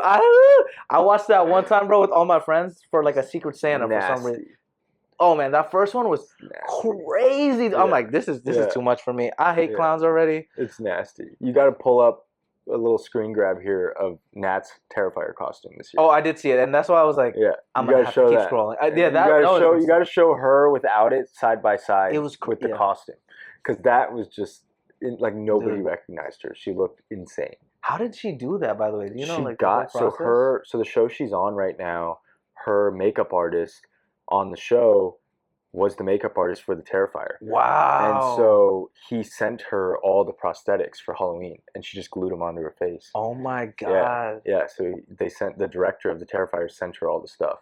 Speaker 1: I watched that one time, bro, with all my friends for like a Secret Santa for some reason. Oh man, that first one was crazy. Yeah. I'm like, this is too much for me. I hate clowns already.
Speaker 2: It's nasty. You got to pull up a little screen grab here of Nat's Terrifier costume this year.
Speaker 1: Oh, I did see it, and that's why I was like, I'm gonna have to keep scrolling. You
Speaker 2: got to show her without it side by side.
Speaker 1: It was
Speaker 2: with the costume, because that was just like nobody recognized her. She looked insane.
Speaker 1: How did she do that, by the way? Do you know?
Speaker 2: So the show she's on right now, her makeup artist on the show was the makeup artist for the Terrifier.
Speaker 1: Wow.
Speaker 2: And so he sent her all the prosthetics for Halloween, and she just glued them onto her face.
Speaker 1: Oh my God.
Speaker 2: Yeah. So the director of the Terrifier sent her all the stuff,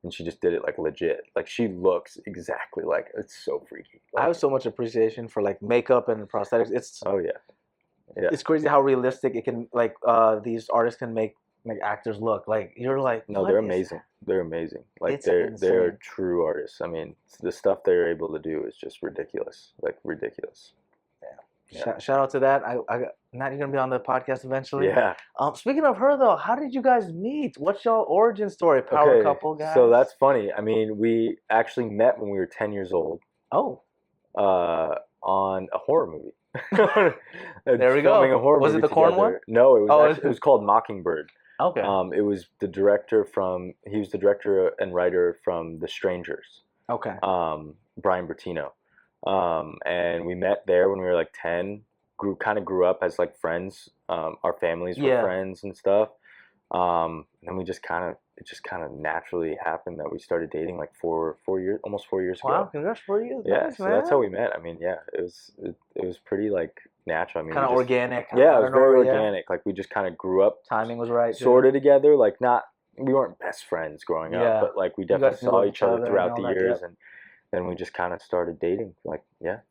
Speaker 2: and she just did it like legit. Like she looks exactly like, it's so freaky. Like,
Speaker 1: I have so much appreciation for like makeup and prosthetics.
Speaker 2: Yeah.
Speaker 1: It's crazy how realistic it can, like these artists can make actors look. Like you're like,
Speaker 2: no, they're amazing. They're amazing. Like they're true artists. I mean, the stuff they're able to do is just ridiculous. Like ridiculous.
Speaker 1: Yeah. Shout out to that. Nat, you're gonna be on the podcast eventually.
Speaker 2: Yeah.
Speaker 1: Speaking of her though, how did you guys meet? What's y'all origin story? Power couple, guys.
Speaker 2: So that's funny. I mean, we actually met when we were 10 years old.
Speaker 1: Oh.
Speaker 2: On a horror movie.
Speaker 1: There we go.
Speaker 2: A horror
Speaker 1: was
Speaker 2: movie
Speaker 1: it the
Speaker 2: together.
Speaker 1: corn one?
Speaker 2: No, it was it was called Mockingbird.
Speaker 1: Okay.
Speaker 2: It was the director he was the director and writer from The Strangers.
Speaker 1: Okay.
Speaker 2: Brian Bertino. And we met there when we were like 10. Grew up as like friends. Our families were friends and stuff. And then it just kind of naturally happened that we started dating like almost 4 years ago.
Speaker 1: Wow, congrats, 4 years.
Speaker 2: Yeah,
Speaker 1: nice,
Speaker 2: so
Speaker 1: man.
Speaker 2: that's how we met. I mean, yeah, it was pretty like natural. I mean,
Speaker 1: kind of organic.
Speaker 2: Yeah, it was very organic. Like we just kind of grew up.
Speaker 1: Timing was right.
Speaker 2: Sort of together. Like we weren't best friends growing up, but like we definitely saw each other throughout the years, and then we just kind of started dating. Like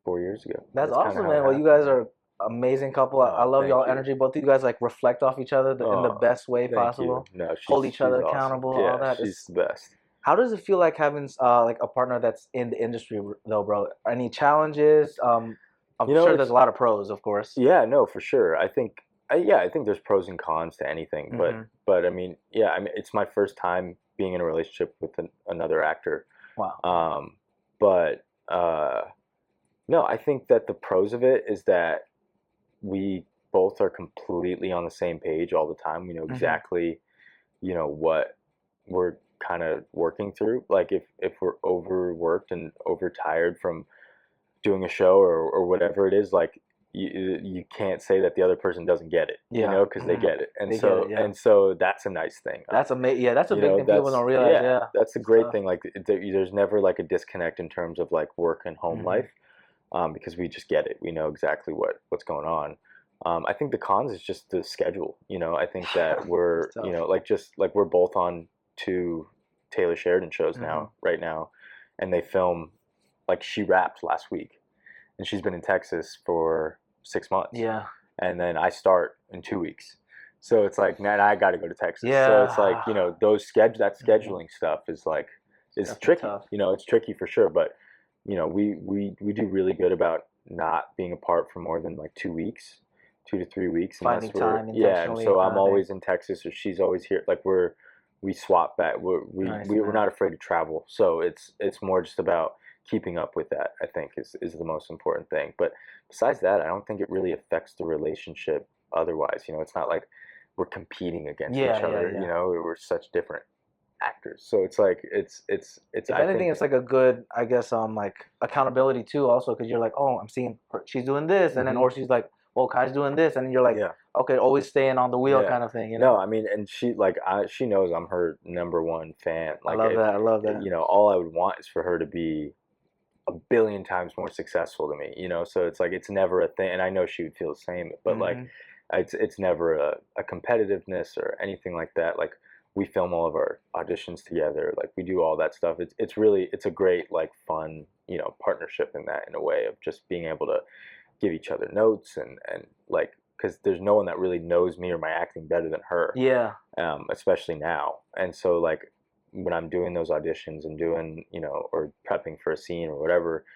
Speaker 2: 4 years ago.
Speaker 1: That's awesome, man. Well, you guys are amazing couple. I love y'all energy. Both of you guys like reflect off each other in the best way possible.
Speaker 2: No,
Speaker 1: hold each other accountable.
Speaker 2: Awesome.
Speaker 1: All that.
Speaker 2: She's the best.
Speaker 1: How does it feel like having like a partner that's in the industry though, bro? Any challenges? I'm sure there's a lot of pros, of course.
Speaker 2: Yeah, no, for sure. I think there's pros and cons to anything, but I mean, it's my first time being in a relationship with another actor.
Speaker 1: Wow.
Speaker 2: But no, I think that the pros of it is that we both are completely on the same page all the time. We know exactly, what we're kind of working through. Like if we're overworked and overtired from doing a show or whatever it is, like you can't say that the other person doesn't get it, because they get it. And so that's a nice thing.
Speaker 1: That's amazing. Yeah, that's a big thing people don't realize. Yeah,
Speaker 2: that's a great thing. Like there's never like a disconnect in terms of like work and home life. Because we just get it. We know exactly what's going on. I think the cons is just the schedule. I think that we're, we're both on 2 Taylor Sheridan shows right now, and they film, like she wrapped last week, and she's been in Texas for 6 months.
Speaker 1: Yeah.
Speaker 2: And then I start in 2 weeks. So it's like, man, I got to go to Texas.
Speaker 1: Yeah.
Speaker 2: So it's like, that scheduling stuff is tricky. Tough. It's tricky for sure, but we do really good about not being apart for more than like 2 weeks, 2 to 3 weeks.
Speaker 1: Finding time.
Speaker 2: And so I'm always in Texas, or she's always here. Like we swap back. We're not afraid to travel. So it's more just about keeping up with that, I think, is the most important thing. But besides that, I don't think it really affects the relationship otherwise. It's not like we're competing against each other. We're such different actors, so it's like it's
Speaker 1: if anything, it's like a good, I guess, like accountability too, also, because you're like, oh, I'm seeing her, she's doing this, and then or she's like, well, Kai's doing this, and you're like, okay, always staying on the wheel, kind of thing.
Speaker 2: No, I mean, and she she knows I'm her #1 fan. Like,
Speaker 1: I love that.
Speaker 2: All I would want is for her to be a billion times more successful to me. So it's like it's never a thing, and I know she would feel the same, but like it's never a competitiveness or anything like that. Like, we film all of our auditions together. Like, we do all that stuff. It's a great, like, fun, partnership in a way of just being able to give each other notes and like, because there's no one that really knows me or my acting better than her.
Speaker 1: Yeah.
Speaker 2: Especially now. And so, like, when I'm doing those auditions and doing, or prepping for a scene or whatever,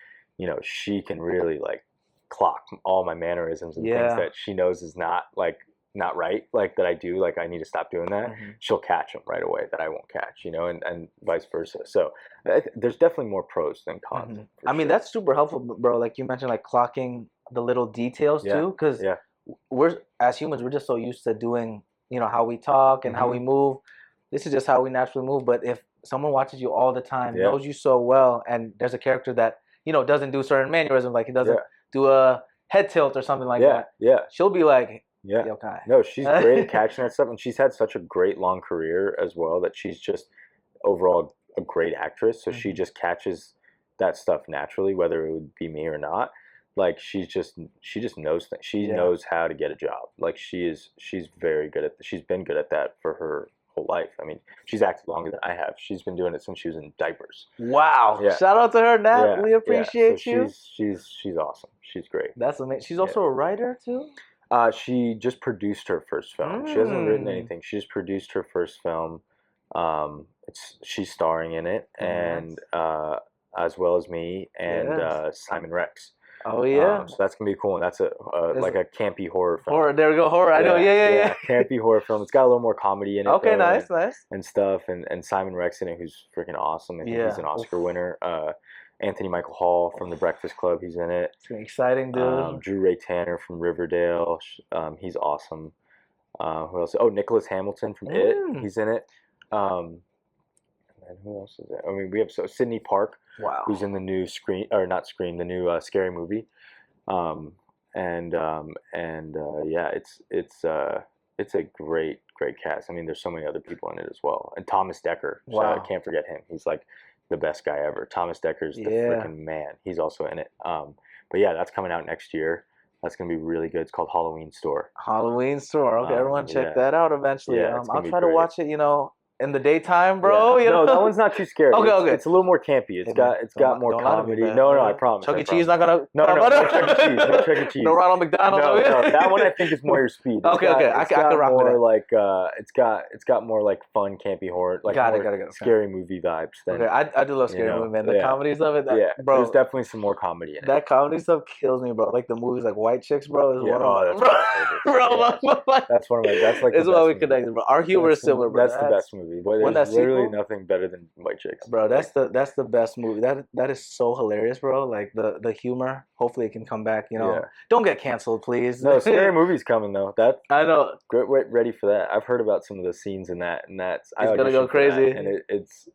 Speaker 2: she can really like clock all my mannerisms and things that she knows is not right, like that I do, like I need to stop doing that. She'll catch them right away that I won't catch, and vice versa. So there's definitely more pros than cons.
Speaker 1: I mean, that's super helpful, bro. Like you mentioned, like clocking the little details too, because we're, as humans, we're just so used to doing, how we talk and how we move. This is just how we naturally move. But if someone watches you all the time, knows you so well, and there's a character that doesn't do certain mannerisms, like he doesn't do a head tilt or something like that, she'll be like, yo, Kai.
Speaker 2: No, she's great at catching that stuff, and she's had such a great long career as well that she's just overall a great actress. So she just catches that stuff naturally, whether it would be me or not. Like, she just knows things. She knows how to get a job. Like, she's very good at. She's been good at that for her whole life. I mean, she's acted longer than I have. She's been doing it since she was in diapers.
Speaker 1: Wow! Yeah. Shout out to her, Nat. We appreciate you.
Speaker 2: She's awesome. She's great.
Speaker 1: That's amazing. She's also a writer too.
Speaker 2: She just produced her first film. She hasn't written anything. She just produced her first film. She's starring in it, and as well as me and Simon Rex.
Speaker 1: Oh yeah.
Speaker 2: So that's gonna be cool. And that's like a campy horror film.
Speaker 1: Horror. There we go. Horror. I know. Yeah.
Speaker 2: Campy horror film. It's got a little more comedy in it.
Speaker 1: Okay,
Speaker 2: though,
Speaker 1: nice.
Speaker 2: And stuff. And Simon Rex in it, who's freaking awesome. And he's an Oscar winner. Anthony Michael Hall from The Breakfast Club. He's in it.
Speaker 1: It's exciting, dude.
Speaker 2: Drew Ray Tanner from Riverdale. He's awesome. Who else? Oh, Nicholas Hamilton from It. He's in it. And who else is there? I mean, we have Sydney Park.
Speaker 1: Wow.
Speaker 2: Who's in the new the new Scary Movie. Yeah, it's a great cast. I mean, there's so many other people in it as well. And Thomas Dekker.
Speaker 1: Wow.
Speaker 2: So I can't forget him. He's like the best guy ever. Thomas Decker's the freaking man. He's also in it. But yeah, that's coming out next year. That's gonna be really good. It's called Halloween Store.
Speaker 1: Halloween Store. Okay, everyone check that out eventually.
Speaker 2: Yeah,
Speaker 1: I'll try to watch it. In the daytime, bro.
Speaker 2: Yeah. No, that one's not too scary.
Speaker 1: Okay.
Speaker 2: It's a little more campy. It's got more comedy. No, I promise.
Speaker 1: Chuck E. Cheese not gonna.
Speaker 2: No, Chuck E. Cheese. No Chuck E. Cheese.
Speaker 1: No Ronald McDonald.
Speaker 2: No, that one I think is more your speed.
Speaker 1: Okay. I can rock with it.
Speaker 2: It's got more like fun, campy horror, like
Speaker 1: got it.
Speaker 2: Scary movie vibes.
Speaker 1: Okay, I do love scary movie, man. The comedies of it, bro.
Speaker 2: There's definitely some more comedy in it.
Speaker 1: That comedy stuff kills me, bro. Like the movies, like White Chicks, bro. Is one of
Speaker 2: that's that's one of my. That's like.
Speaker 1: It's why we connected, bro. Our humor is similar, bro.
Speaker 2: That's the best movie. There's literally nothing better than White Chicks.
Speaker 1: Bro, that's the best movie. That is so hilarious, bro. Like the humor. Hopefully it can come back. Don't get canceled, please.
Speaker 2: No, Scary Movie's coming though.
Speaker 1: I know.
Speaker 2: Get ready for that. I've heard about some of the scenes in that, and it's
Speaker 1: gonna go crazy.
Speaker 2: And it's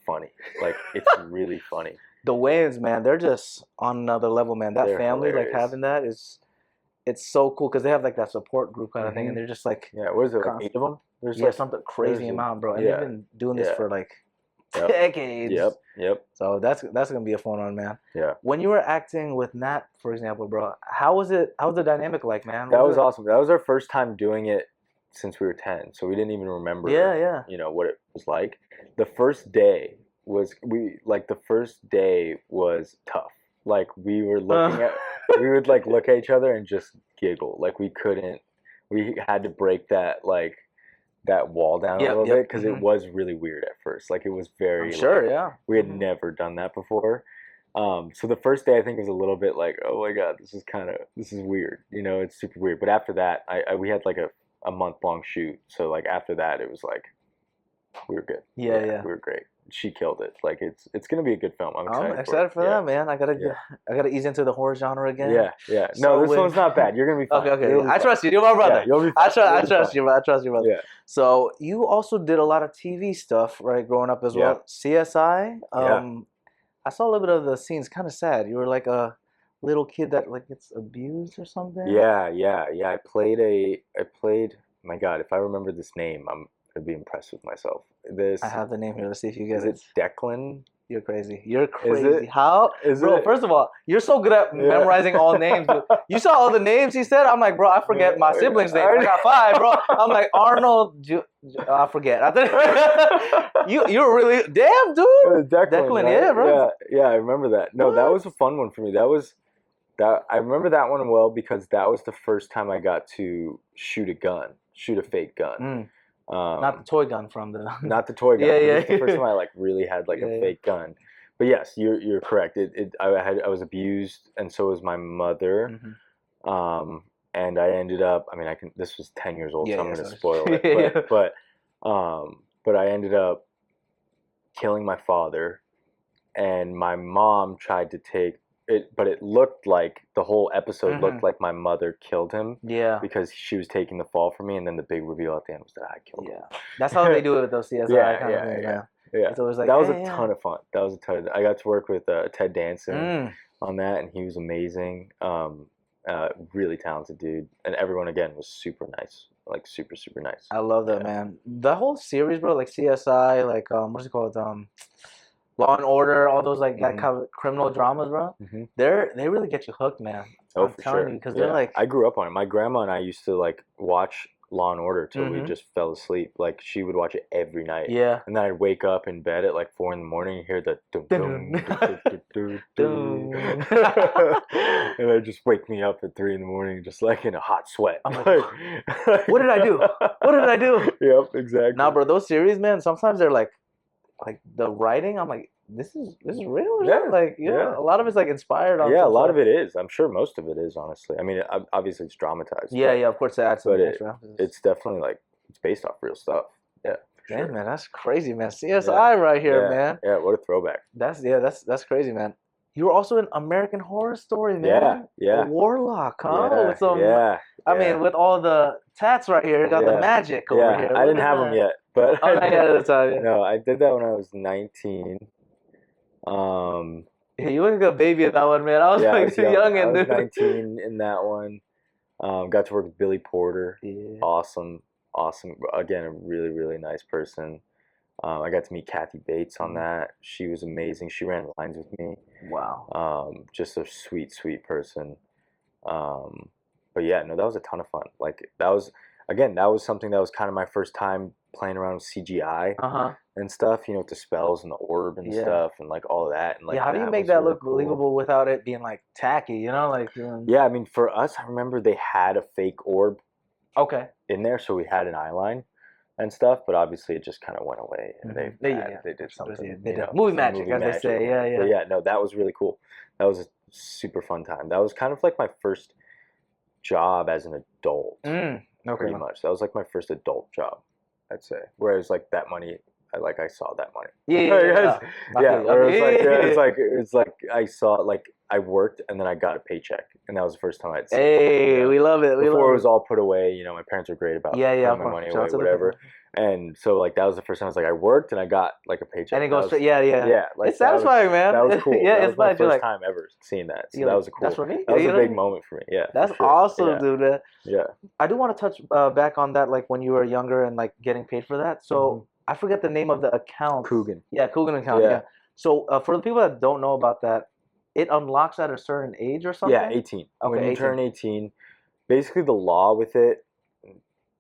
Speaker 2: funny. Like it's really funny.
Speaker 1: The Wayans, man, they're just on another level, man. That family,
Speaker 2: hilarious.
Speaker 1: like having that it's so cool because they have like that support group kind of thing, and they're just like
Speaker 2: what is it? Like 8 of them? There's
Speaker 1: something crazy amount, bro. And they've been doing this for like decades.
Speaker 2: Yep.
Speaker 1: So that's gonna be a fun one, man.
Speaker 2: Yeah.
Speaker 1: When you were acting with Nat, for example, bro, how was it? How was the dynamic like, man?
Speaker 2: That was awesome. That was our first time doing it since we were 10, so we didn't even remember. What it was like. The first day was tough. Like we were looking at, we would like look at each other and just giggle. Like we had to break that wall down a little bit because it was really weird at first. Like it was very we had never done that before. So the first day I think was a little bit like, oh my god, this is weird. It's super weird. But after that, we had like a month-long shoot. So like after that, it was like we were good.
Speaker 1: Yeah.
Speaker 2: We were great. She killed it. Like it's gonna be a good film. I'm
Speaker 1: excited for that, man. I gotta ease into the horror genre again.
Speaker 2: Yeah. No, this one's not bad. You're gonna be fine.
Speaker 1: Okay. I trust you. You're my brother.
Speaker 2: You'll be fine.
Speaker 1: I trust you, brother.
Speaker 2: Yeah.
Speaker 1: So you also did a lot of TV stuff, right? Growing up as well. CSI. I saw a little bit of the scenes. Kind of sad. You were like a little kid that like gets abused or something.
Speaker 2: Yeah. I played. My God, if I remember this name, I'd be impressed with myself.
Speaker 1: I have the name here. Let's see if you get
Speaker 2: it. Is it Declan?
Speaker 1: You're crazy. You're crazy.
Speaker 2: Is it?
Speaker 1: How? Bro, first of all, you're so good at memorizing all names. Dude. You saw all the names he said? I'm like, bro, I forget my siblings' names. I got 5, bro. I'm like, Arnold, I forget. I think you're really, damn, dude.
Speaker 2: Declan, right?
Speaker 1: Yeah, bro.
Speaker 2: Yeah, I remember that. No, that was a fun one for me. I remember that one well because that was the first time I got to shoot a fake gun.
Speaker 1: Not the toy gun from the.
Speaker 2: Not the toy gun.
Speaker 1: Yeah.
Speaker 2: It was the first time I really had a fake gun. But yes, you're correct. I was abused, and so was my mother. And I ended up. I mean, this was 10 years old, so I'm going to spoil it. But I ended up killing my father, and my mom tried to take it, but it looked like the whole episode looked like my mother killed him. Yeah. Because she was taking the fall for me, and then the big reveal at the end was that I killed him.
Speaker 1: That's how they do it with those CSI kind of things.
Speaker 2: Yeah.
Speaker 1: It's always like,
Speaker 2: that was a ton of fun. I got to work with Ted Danson on that, and he was amazing. Really talented dude, and everyone again was super nice, like super nice.
Speaker 1: I love that, man. The whole series, bro, like CSI, like what's it called, Law and Order, all those like that kind of criminal dramas, bro. They really get you hooked, man.
Speaker 2: I'm telling
Speaker 1: you, because they're like.
Speaker 2: I grew up on it. My grandma and I used to like watch Law and Order till we just fell asleep. Like she would watch it every night. Yeah. And then I'd wake up in bed at like 4 in the morning and hear the and it'd just wake me up at 3 in the morning, just like in a hot sweat.
Speaker 1: I'm like, what did I do? What did I do?
Speaker 2: Yep, exactly.
Speaker 1: Nah, bro, those series, man, sometimes they're like the writing, I'm like, this is real. A lot of it's like inspired on.
Speaker 2: Yeah, a lot of it is. I'm sure most of it is, honestly. I mean, obviously it's dramatized.
Speaker 1: Yeah, of course it adds some extra.
Speaker 2: It's definitely like it's based off real stuff. Yeah.
Speaker 1: Damn, man, that's crazy, man. CSI right here, man.
Speaker 2: Yeah, what a throwback.
Speaker 1: That's crazy, man. You were also in American Horror Story, man.
Speaker 2: Yeah.
Speaker 1: A warlock, huh? With some,
Speaker 2: I
Speaker 1: mean, with all the tats right here, got the magic over here.
Speaker 2: I didn't have them yet, but
Speaker 1: not yet at the time. Yeah.
Speaker 2: No, I did that when I was 19.
Speaker 1: Yeah, you look like a baby at that one, man. I was like too young.
Speaker 2: I was 19 in that one. Got to work with Billy Porter.
Speaker 1: Yeah.
Speaker 2: Awesome. Again, a really, really nice person. I got to meet Kathy Bates on that. She was amazing. She ran lines with me.
Speaker 1: Wow.
Speaker 2: Just a sweet, sweet person. But yeah, no, that was a ton of fun. Like that was something that was kind of my first time playing around with CGI and stuff. You know, with the spells and the orb and stuff and like all of that. And like,
Speaker 1: how do you make that really look believable without it being like tacky? You know, like.
Speaker 2: Yeah, I mean, for us, I remember they had a fake orb.
Speaker 1: Okay.
Speaker 2: In there, so we had an eye line and stuff, but obviously it just kind of went away. And they did something.
Speaker 1: They did movie magic, as they say. Yeah.
Speaker 2: But yeah, no, that was really cool. That was a super fun time. That was kind of like my first job as an adult. Pretty much. That was like my first adult job, I'd say. Whereas like that money, I saw that money. It's like I saw like I worked and then I got a paycheck, and that was the first time I'd seen
Speaker 1: it. We love it.
Speaker 2: Before it was all put away, you know, my parents were great about putting my money away, whatever. And so like that was the first time I was like I worked and I got like a paycheck.
Speaker 1: And it goes straight. Yeah.
Speaker 2: Like,
Speaker 1: it's satisfying, man.
Speaker 2: That was cool.
Speaker 1: Yeah,
Speaker 2: that was my first time ever seeing that. So that was a cool.
Speaker 1: That's for me.
Speaker 2: That was a big moment for me. Yeah.
Speaker 1: That's awesome, dude.
Speaker 2: Yeah.
Speaker 1: I do want to touch back on that, like when you were younger and like getting paid for that. So I forget the name of the account.
Speaker 2: Coogan.
Speaker 1: Yeah, Coogan account. Yeah. So for the people that don't know about that, it unlocks at a certain age or something?
Speaker 2: Yeah, 18. Okay, when you turn 18, basically the law with it,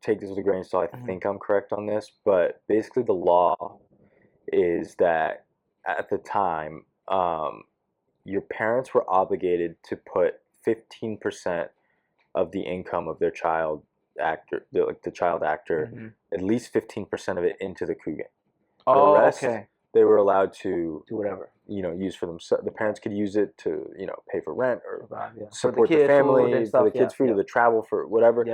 Speaker 2: take this with a grain of salt, I think I'm correct on this, but basically the law is that at the time, your parents were obligated to put 15% of the income of their child actor, the child actor, at least 15% of it into the Coogan. The rest, they were allowed to
Speaker 1: do whatever,
Speaker 2: you know, use for themselves. The parents could use it to, you know, pay for rent or support the family, for the kids' food, or the travel, for whatever.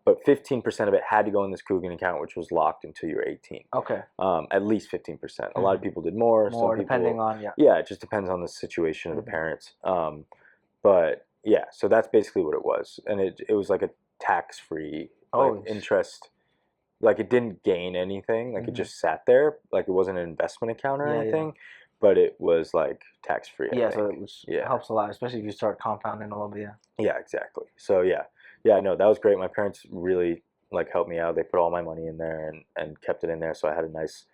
Speaker 2: But 15% of it had to go in this Coogan account, which was locked until you're 18.
Speaker 1: Okay.
Speaker 2: At least 15%. A lot of people did more.
Speaker 1: Some people, depending on
Speaker 2: Yeah, it just depends on the situation of the parents. But yeah, so that's basically what it was, and it was like a tax-free interest. Like it didn't gain anything. Like it just sat there. Like it wasn't an investment account or anything. But it was like tax free.
Speaker 1: So it helps a lot, especially if you start compounding a little bit.
Speaker 2: Yeah, exactly. So no, that was great. My parents really like helped me out. They put all my money in there and kept it in there, so I had a nice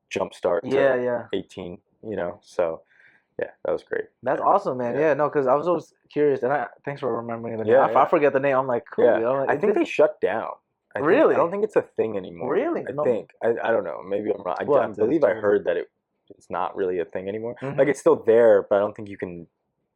Speaker 2: jump start to 18. You know, so yeah, that was great.
Speaker 1: That's awesome, man. Yeah, no, because I was always curious, and thanks for remembering the name. I forget the name. I'm like, cool. You know,
Speaker 2: I think they shut down. I don't think it's a thing anymore.
Speaker 1: Really?
Speaker 2: I think. I don't know. Maybe I'm wrong. I believe I heard that it's not really a thing anymore. Like it's still there, but I don't think you can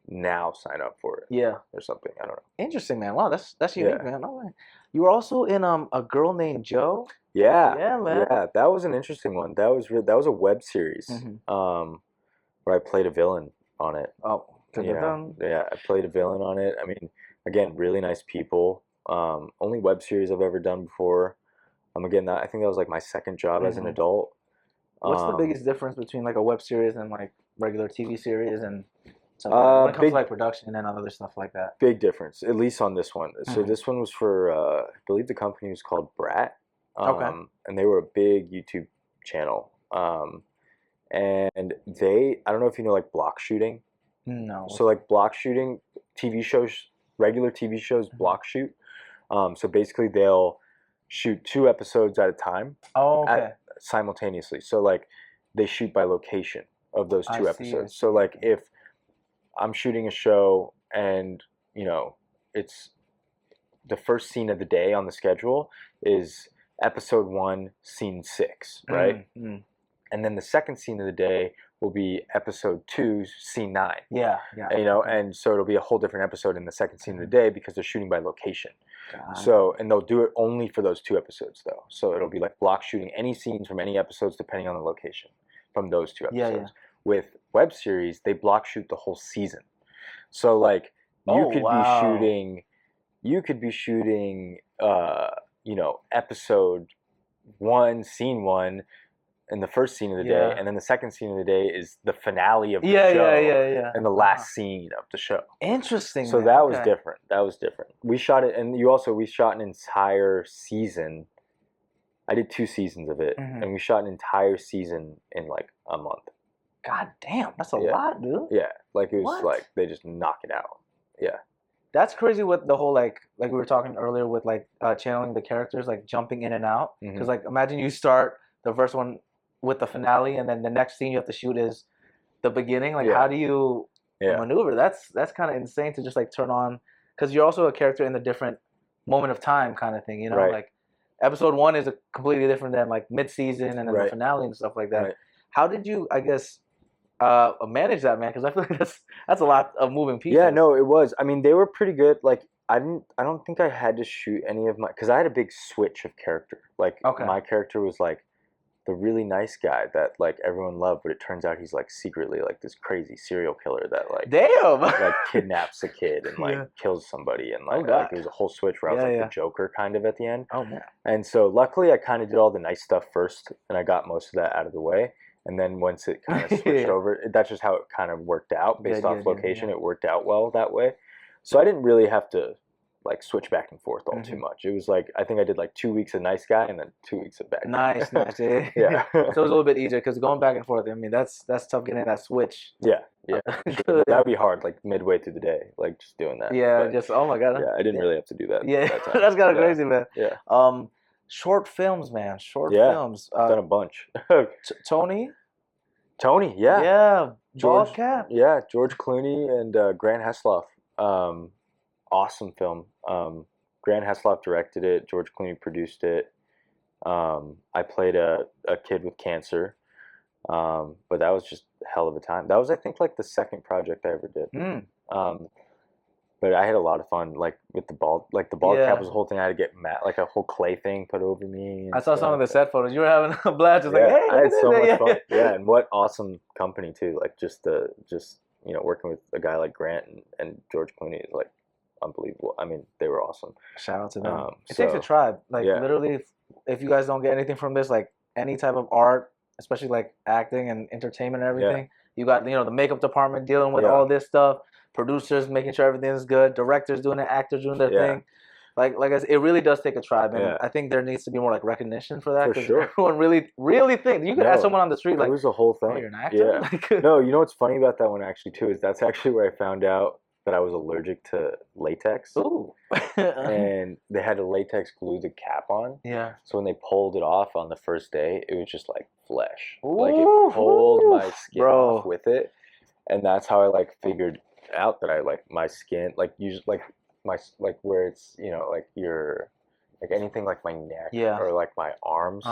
Speaker 2: now sign up for it.
Speaker 1: Yeah.
Speaker 2: Or something. I don't know.
Speaker 1: Interesting, man. Wow, that's unique, man. No way. You were also in A Girl Named Joe.
Speaker 2: Yeah.
Speaker 1: Yeah, man.
Speaker 2: Yeah, that was an interesting one. That was a web series. Where I played a villain on it.
Speaker 1: Oh.
Speaker 2: Yeah, I played a villain on it. I mean, again, really nice people. Only web series I've ever done before. Again, I think that was like my second job as an adult.
Speaker 1: What's the biggest difference between like a web series and like regular TV series and something when it comes to like production and other stuff like that?
Speaker 2: Big difference, at least on this one. So this one was for, I believe the company was called Brat. And they were a big YouTube channel. And I don't know if you know like block shooting.
Speaker 1: No.
Speaker 2: So like block shooting, TV shows, regular TV shows block shoot. So basically they'll shoot 2 episodes at a time. Simultaneously. So like they shoot by location of those 2 episodes. So like if I'm shooting a show and, you know, it's the first scene of the day on the schedule is episode 1, scene 6, right? And then the second scene of the day will be episode 2, scene 9.
Speaker 1: Yeah.
Speaker 2: You know, and so it'll be a whole different episode in the second scene of the day because they're shooting by location. So, and they'll do it only for those 2 episodes though. So it'll be like block shooting any scenes from any episodes depending on the location from those 2 episodes. With web series, they block shoot the whole season. So like you could be shooting you know, episode 1, scene 1 in the first scene of the day, and then the second scene of the day is the finale of the show, and the last scene of the show.
Speaker 1: Interesting.
Speaker 2: So that was different. That was different. We shot it, and we shot an entire season. I did 2 seasons of it, and we shot an entire season in like a month.
Speaker 1: God damn, that's a lot, dude.
Speaker 2: Yeah, like it was like they just knock it out. Yeah.
Speaker 1: That's crazy with the whole like we were talking earlier with like channeling the characters, like jumping in and out. Because like imagine you start the first one with the finale, and then the next scene you have to shoot is the beginning. Like how do you maneuver? That's kind of insane to just like turn on, because you're also a character in a different moment of time kind of thing. You know, like episode 1 is completely different than like mid-season and then the finale and stuff like that. How did you, I guess, manage that, man? Because I feel like that's a lot of moving pieces.
Speaker 2: Yeah, no, it was. I mean, they were pretty good. Like, I don't think I had to shoot any of my, because I had a big switch of character. Like, my character was like the really nice guy that like everyone loved, but it turns out he's like secretly like this crazy serial killer that like like kidnaps a kid and like kills somebody, and like, like it was a whole switch where I was like the Joker kind of at the end.
Speaker 1: Oh man.
Speaker 2: And so luckily I kind of did all the nice stuff first, and I got most of that out of the way. And then once it kind of switched over, that's just how it kind of worked out based off location. It worked out well that way. So I didn't really have to like switch back and forth all too much. It was like, I think I did like 2 weeks of nice guy and then 2 weeks of bad guy.
Speaker 1: Nice. Yeah. So it was a little bit easier, because going back and forth, I mean, that's tough getting that switch.
Speaker 2: Yeah. Sure. That would be hard, like midway through the day, like just doing that.
Speaker 1: Yeah, but, just, oh my God.
Speaker 2: Yeah, I didn't really have to do that.
Speaker 1: Yeah, that's kind of crazy, man.
Speaker 2: Yeah.
Speaker 1: Short films, man. Short films.
Speaker 2: I've done a bunch.
Speaker 1: Tony,
Speaker 2: yeah.
Speaker 1: Yeah.
Speaker 2: George,
Speaker 1: Cap.
Speaker 2: Yeah, George Clooney and Grant Heslov. Awesome film. Grant Heslov directed it. George Clooney produced it. I played a kid with cancer, but that was just a hell of a time. That was, I think, like the second project I ever did. But I had a lot of fun, like with the bald cap was the whole thing. I had to get like a whole clay thing put over me.
Speaker 1: I saw some of the set photos. You were having a blast. Just like, hey,
Speaker 2: I had so much fun. Yeah, and what awesome company too. Like just working with a guy like Grant and George Clooney is like unbelievable. I mean, they were awesome.
Speaker 1: Shout out to them. It takes a tribe. Like literally, if you guys don't get anything from this, like any type of art, especially like acting and entertainment and everything, you got the makeup department dealing with all this stuff. Producers making sure everything's good, directors doing it, actors doing their thing. Like I said, it really does take a tribe, and I think there needs to be more like recognition for that.
Speaker 2: For sure.
Speaker 1: Everyone really thinks. You could ask someone on the street like,
Speaker 2: it was a whole thing.
Speaker 1: Oh, you're an actor?
Speaker 2: Yeah. No, you know what's funny about that one actually too is that's actually where I found out that I was allergic to latex.
Speaker 1: Ooh.
Speaker 2: And they had to latex glue the cap on.
Speaker 1: Yeah.
Speaker 2: So when they pulled it off on the first day, it was just like flesh. Like it pulled my skin off with it, and that's how I like figured out that I like my skin, like usually like my like where it's like your like anything like my neck or like my arms,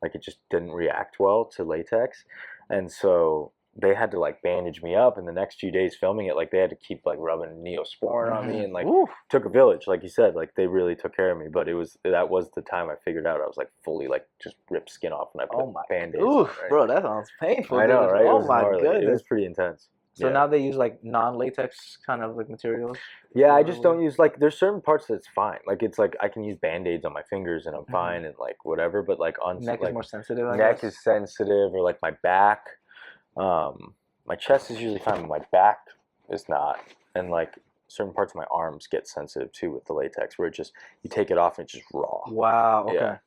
Speaker 2: like it just didn't react well to latex, and so they had to like bandage me up, and the next few days filming it, like they had to keep like rubbing Neosporin on me, and like took a village, like you said, like they really took care of me. But that was the time I figured out I was like fully like just ripped skin off, and I put band-aids.
Speaker 1: Ooh, bro, that sounds painful.
Speaker 2: I know, right?
Speaker 1: Oh my goodness,
Speaker 2: it was pretty intense.
Speaker 1: So now they use like non-latex kind of like materials?
Speaker 2: Yeah, I just don't use like, there's certain parts that's fine. Like it's like I can use band-aids on my fingers and I'm fine and like whatever, but like on
Speaker 1: neck
Speaker 2: like,
Speaker 1: is more sensitive.
Speaker 2: Neck is sensitive, or like my back. My chest is usually fine, but my back is not. And like certain parts of my arms get sensitive too with the latex, where it just, you take it off and it's just raw.
Speaker 1: Wow, okay. Yeah.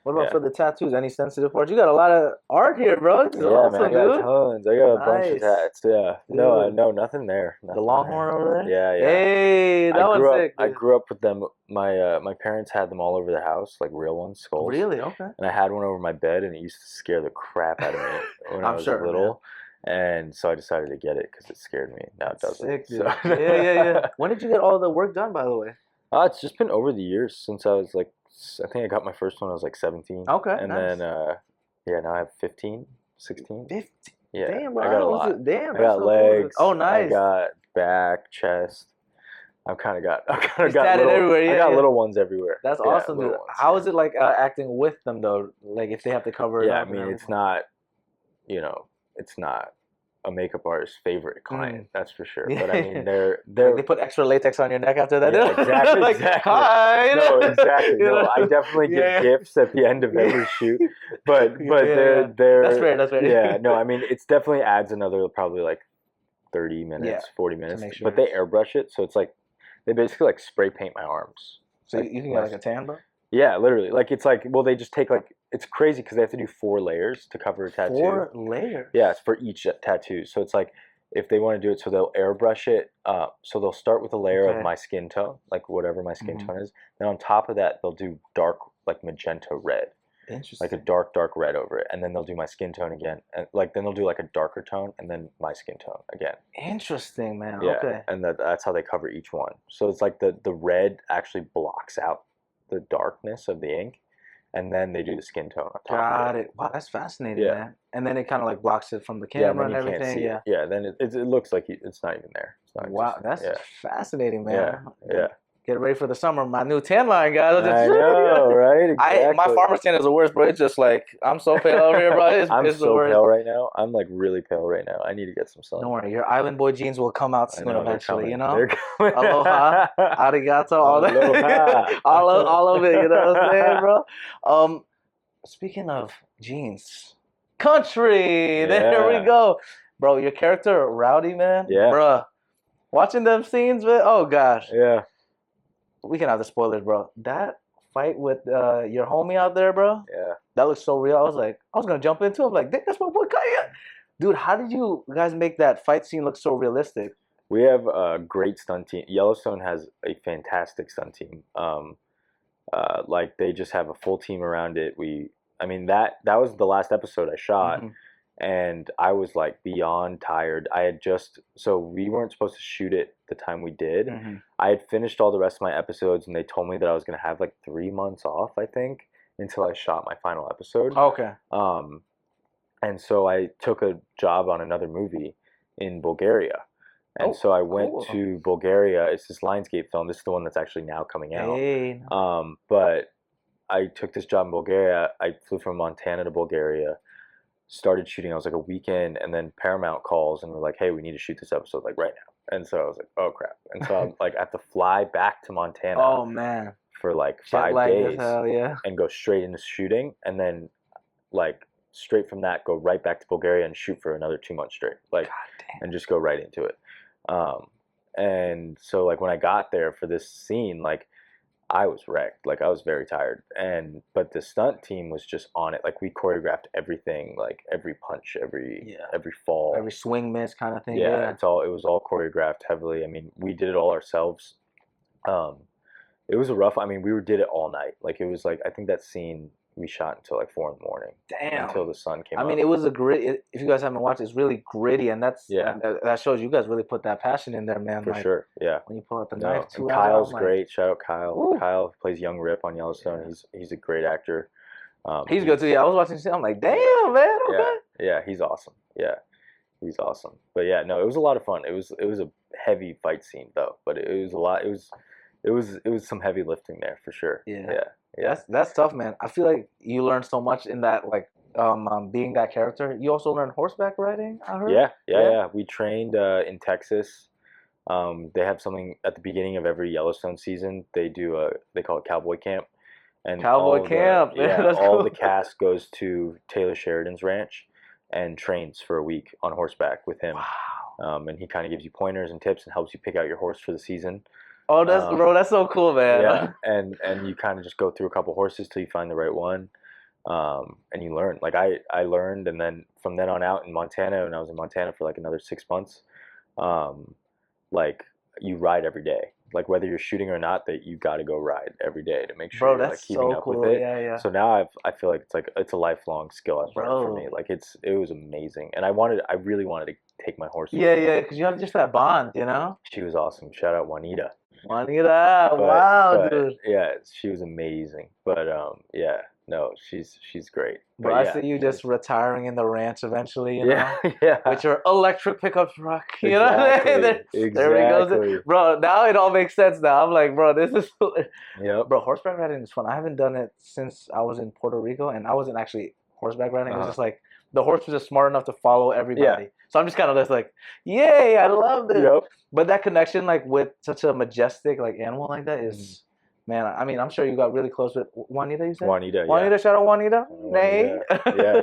Speaker 1: What about for the tattoos? Any sensitive parts? You got a lot of art here, bro. This is awesome,
Speaker 2: man, I got tons. I got a bunch of tats. Yeah. No, nothing there.
Speaker 1: The Longhorn over there?
Speaker 2: Yeah.
Speaker 1: Hey, that one's sick.
Speaker 2: I grew up with them. My parents had them all over the house, like real ones, skulls.
Speaker 1: Really? Okay.
Speaker 2: And I had one over my bed, and it used to scare the crap out of me when I was little. And so I decided to get it because it scared me. Now it doesn't.
Speaker 1: Sick, dude. So. Yeah. When did you get all the work done, by the way?
Speaker 2: It's just been over the years since I was like, I think I got my first one when I was like 17.
Speaker 1: Okay.
Speaker 2: And then, now I have 15, 16.
Speaker 1: 15?
Speaker 2: Yeah.
Speaker 1: Damn, bro.
Speaker 2: I got a lot.
Speaker 1: Damn.
Speaker 2: I got legs.
Speaker 1: Oh, nice.
Speaker 2: I got back, chest. I've kind of got
Speaker 1: little,
Speaker 2: everywhere. Yeah, I got little ones everywhere.
Speaker 1: That's awesome, dude. How is it like acting with them, though? Like if they have to cover it up?
Speaker 2: I mean, it's not, it's not a makeup artist's favorite client. That's for sure. But I mean, they
Speaker 1: put extra latex on your neck after that.
Speaker 2: Yeah, exactly.
Speaker 1: Like,
Speaker 2: exactly.
Speaker 1: hi.
Speaker 2: No, exactly. No, I definitely give gifts at the end of every shoot. But they're
Speaker 1: that's fair. That's fair.
Speaker 2: Yeah. No, I mean, it's definitely adds another probably like 30 minutes, 40 minutes. Sure but they airbrush it, so it's like they basically like spray paint my arms.
Speaker 1: So like, you can get like a tan, bro?
Speaker 2: Yeah, literally. Like it's like, well, they just take like, it's crazy because they have to do 4 layers to cover a tattoo.
Speaker 1: 4 layers?
Speaker 2: Yeah, it's for each tattoo. So it's like, if they want to do it, so they'll airbrush it. So they'll start with a layer of my skin tone, like whatever my skin tone is. Then on top of that, they'll do dark, like magenta red.
Speaker 1: Interesting.
Speaker 2: Like a dark red over it, and then they'll do my skin tone again, and like then they'll do like a darker tone, and then my skin tone again.
Speaker 1: Interesting, man.
Speaker 2: Yeah,
Speaker 1: okay.
Speaker 2: And that's how they cover each one. So it's like the red actually blocks out the darkness of the ink, and then they do the skin tone on top.
Speaker 1: Got it. Wow, that's fascinating, man. And then it kind of like blocks it from the camera and everything.
Speaker 2: Yeah, yeah. Then it looks like it's not even there.
Speaker 1: Wow, that's fascinating, man.
Speaker 2: Yeah.
Speaker 1: Get ready for the summer. My new tan line, guys.
Speaker 2: I know, right? Exactly.
Speaker 1: My farmer's tan is the worst, bro. It's just like, I'm so pale over here, bro.
Speaker 2: I'm so pale right now. I'm like really pale right now. I need to get some sun.
Speaker 1: Don't worry. Your Island Boy jeans will come out soon eventually, you know?
Speaker 2: They're coming.
Speaker 1: Aloha, arigato, all that.
Speaker 2: Aloha.
Speaker 1: all of it, you know what I'm saying, bro? Speaking of jeans, country. There we go. Bro, your character, Rowdy, man.
Speaker 2: Yeah.
Speaker 1: Bruh. Watching them scenes, man. Oh, gosh.
Speaker 2: Yeah.
Speaker 1: We can have the spoilers, bro. That fight with your homie out there, bro.
Speaker 2: Yeah.
Speaker 1: That looks so real. I was gonna jump into it. I'm like, that's my boy Kaya. Dude, how did you guys make that fight scene look so realistic?
Speaker 2: We have a great stunt team. Yellowstone has a fantastic stunt team. Like they just have a full team around it. I mean that was the last episode I shot. And I was like beyond tired. So we weren't supposed to shoot it the time we did. I had finished all the rest of my episodes, and they told me that I was going to have like 3 months off, I think, until I shot my final episode.
Speaker 1: Okay.
Speaker 2: And so I took a job on another movie in Bulgaria. And so I went to Bulgaria. It's this Lionsgate film. This is the one that's actually now coming out.
Speaker 1: Hey.
Speaker 2: But I took this job in Bulgaria. I flew from Montana to Bulgaria. Started shooting. I was like a weekend, and then Paramount calls and we're like, "Hey, we need to shoot this episode like right now." And so I was like, "Oh crap!" And so I'm like, I have to fly back to Montana.
Speaker 1: Oh man.
Speaker 2: For like 5 days, and go straight into shooting, and then like straight from that, go right back to Bulgaria and shoot for another 2 months straight, like, and just go right into it. And so like when I got there for this scene, like I was wrecked. Like I was very tired, but the stunt team was just on it. Like we choreographed everything, like every punch, every fall,
Speaker 1: every swing miss kind of thing.
Speaker 2: Yeah, it was all choreographed heavily. I mean, we did it all ourselves. It was we did it all night. Like it was like, I think that scene we shot until like 4 a.m.
Speaker 1: Damn.
Speaker 2: Until the sun came up.
Speaker 1: I mean, it was a gritty. If you guys haven't watched, it's really gritty, and that shows you guys really put that passion in there, man.
Speaker 2: For sure, yeah.
Speaker 1: When you pull out the knife,
Speaker 2: and Kyle's great. Shout out Kyle. Ooh. Kyle plays Young Rip on Yellowstone. He's a great actor.
Speaker 1: He's good too. Yeah, I was watching. I'm like, damn, man. Okay.
Speaker 2: Yeah, he's awesome. Yeah, he's awesome. But yeah, no, it was a lot of fun. It was a heavy fight scene though, but it was a lot. It was some heavy lifting there for sure. Yeah.
Speaker 1: That's tough, man. I feel like you learned so much in that, like, being that character. You also learned horseback riding, I heard?
Speaker 2: Yeah. We trained in Texas. They have something at the beginning of every Yellowstone season. They call it Cowboy Camp. And
Speaker 1: Cowboy Camp.
Speaker 2: All the cast goes to Taylor Sheridan's ranch and trains for a week on horseback with him.
Speaker 1: Wow.
Speaker 2: And he kind of gives you pointers and tips and helps you pick out your horse for the season.
Speaker 1: Oh, that's so cool, man.
Speaker 2: Yeah, and you kind of just go through a couple horses till you find the right one, and you learn. Like I learned, and then from then on out in Montana, and I was in Montana for like another 6 months, like you ride every day. Like whether you're shooting or not, that you got to go ride every day to make sure you're like keeping up with it.
Speaker 1: Yeah.
Speaker 2: So now I feel like it's a lifelong skill I've learned for me. Like it was amazing, and I really wanted to take my horse.
Speaker 1: Yeah, because you have just that bond, you know.
Speaker 2: She was awesome. Shout out Juanita.
Speaker 1: Wow, dude.
Speaker 2: Yeah, she was amazing. But yeah, no, she's great.
Speaker 1: But I see you just retiring in the ranch eventually, you know?
Speaker 2: Yeah.
Speaker 1: With your electric pickup truck, you know what I mean? There we go. Bro, now it all makes sense now. I'm like, bro, this is... Bro, horseback riding is fun. I haven't done it since I was in Puerto Rico, and I wasn't actually horseback riding. It was just like the horse was just smart enough to follow everybody. Yeah. So I'm just kind of just like, yay, I love it. Yep. But that connection, like with such a majestic like animal like that, is man. I mean, I'm sure you got really close with Juanita. You said Juanita. Juanita, shout out Juanita. Nay.
Speaker 2: Yeah,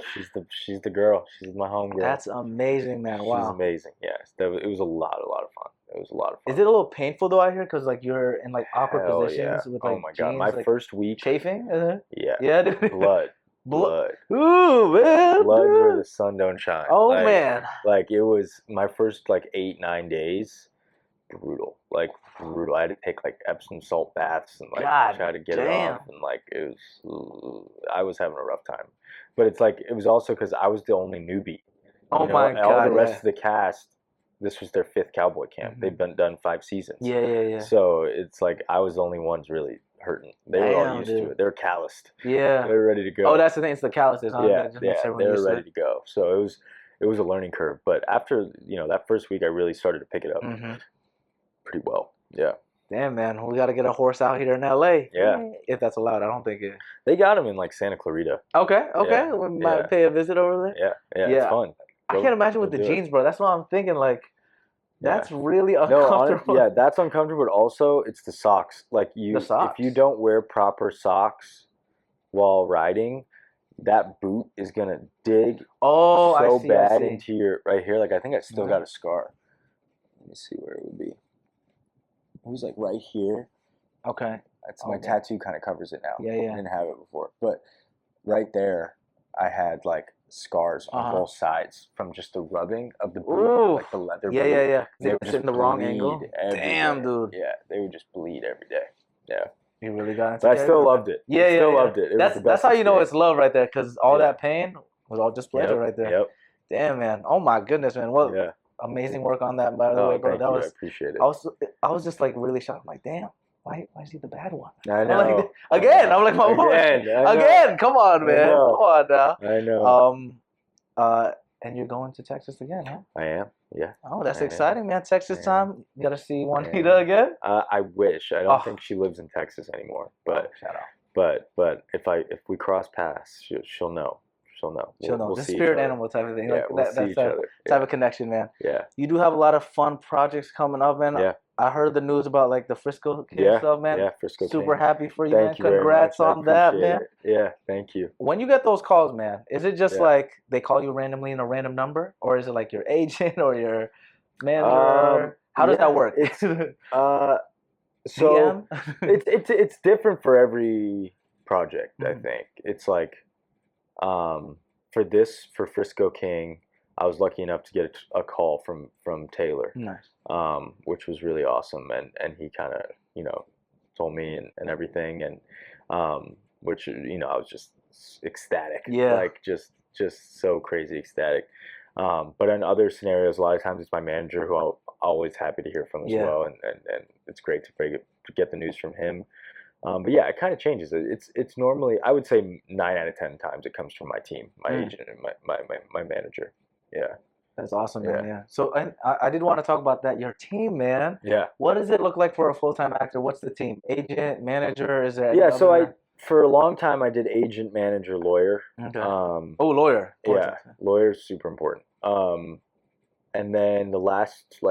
Speaker 2: she's the girl. She's my homegirl.
Speaker 1: That's amazing, man. Wow.
Speaker 2: She's amazing. Yes, it was a lot of fun. It was a lot of fun.
Speaker 1: Is it a little painful though out here because like you're in like awkward positions with like
Speaker 2: oh my god,
Speaker 1: jeans,
Speaker 2: my
Speaker 1: like,
Speaker 2: first week
Speaker 1: chafing?
Speaker 2: Yeah.
Speaker 1: Yeah, dude.
Speaker 2: Blood.
Speaker 1: Ooh, man.
Speaker 2: Blood where the sun don't shine.
Speaker 1: Oh, like, man.
Speaker 2: Like, it was my first, like, 8-9 days. Brutal. Like, brutal. I had to take, like, Epsom salt baths and, like, try to get it off. And, like, it was... I was having a rough time. But it's, like, it was also because I was the only newbie.
Speaker 1: Oh, my God.
Speaker 2: All the rest of the cast, this was their 5th cowboy camp. They've done 5 seasons.
Speaker 1: Yeah.
Speaker 2: So, it's, like, I was the only ones really hurting. They were all used to it. They were calloused.
Speaker 1: Yeah.
Speaker 2: They were ready to go.
Speaker 1: Oh, that's the thing. It's the calluses, huh?
Speaker 2: Yeah, they were ready to go. So it was a learning curve. But after, that first week, I really started to pick it up pretty well. Yeah.
Speaker 1: Damn, man. We got to get a horse out here in L.A.
Speaker 2: Yeah.
Speaker 1: If that's allowed. I don't think it...
Speaker 2: They got him in, like, Santa Clarita.
Speaker 1: Okay. We might pay a visit over there.
Speaker 2: Yeah. It's fun.
Speaker 1: I can't imagine with the jeans, bro. That's what I'm thinking, like... That's really uncomfortable.
Speaker 2: No, that's uncomfortable, but also it's the socks. Like if you don't wear proper socks while riding, that boot is gonna dig so bad into your right here. Like I think I still got a scar. Let me see where it would be. It was like right here.
Speaker 1: Okay.
Speaker 2: That's my tattoo kind of covers it now.
Speaker 1: Yeah.
Speaker 2: I didn't have it before, but right there, I had like scars on both sides from just the rubbing of the boot, like the leather boot.
Speaker 1: Yeah.
Speaker 2: They were just
Speaker 1: in the wrong angle. Damn, dude.
Speaker 2: Yeah, they would just bleed every day. Yeah.
Speaker 1: You really got into
Speaker 2: it. But I still loved it.
Speaker 1: Yeah,
Speaker 2: still loved it.
Speaker 1: That's how you know it's love right there, because all that pain was all just pleasure right there.
Speaker 2: Yep.
Speaker 1: Damn, man. Oh my goodness, man. Well, amazing work on that, by the way, bro.
Speaker 2: I appreciate it.
Speaker 1: I was just like really shocked. I'm like, damn. Why is he the bad one?
Speaker 2: I know.
Speaker 1: I'm like, my boy. Again. Come on, man. Come on now.
Speaker 2: I know.
Speaker 1: And you're going to Texas again, huh?
Speaker 2: I am. Yeah.
Speaker 1: Oh, that's exciting, man. Texas time. You gotta see Juanita again.
Speaker 2: I wish. I don't think she lives in Texas anymore. But
Speaker 1: shout out.
Speaker 2: But if we cross paths, she'll know. She'll know.
Speaker 1: We'll the spirit animal type of thing.
Speaker 2: Yeah, we'll see each other.
Speaker 1: Type of connection, man.
Speaker 2: Yeah.
Speaker 1: You do have a lot of fun projects coming up, man.
Speaker 2: Yeah.
Speaker 1: I heard the news about like the Frisco King stuff, man.
Speaker 2: Yeah, Frisco King.
Speaker 1: Super happy for you,
Speaker 2: man.
Speaker 1: Congrats on that, man.
Speaker 2: Yeah, thank you.
Speaker 1: When you get those calls, man, is it just like they call you randomly in a random number, or is it like your agent or your manager? How does that work?
Speaker 2: So it's different for every project. I think it's like for Frisco King, I was lucky enough to get a call from Taylor.
Speaker 1: Nice.
Speaker 2: Which was really awesome, and he kind of told me and everything, and which I was just ecstatic.
Speaker 1: Yeah.
Speaker 2: Like just so crazy ecstatic. But in other scenarios, a lot of times it's my manager who I'm always happy to hear from as well, and it's great to get the news from him. But yeah, it kind of changes. It's normally, I would say 9 out of 10 times it comes from my team, my agent, and my manager. Yeah.
Speaker 1: That's awesome, man. Yeah. So I did want to talk about that. Your team, man.
Speaker 2: Yeah.
Speaker 1: What does it look like for a full-time actor? What's the team? Agent, manager? Is there?
Speaker 2: Yeah. So for a long time I did agent, manager, lawyer.
Speaker 1: Okay. Lawyer.
Speaker 2: Yeah. Lawyer is super important. And then the last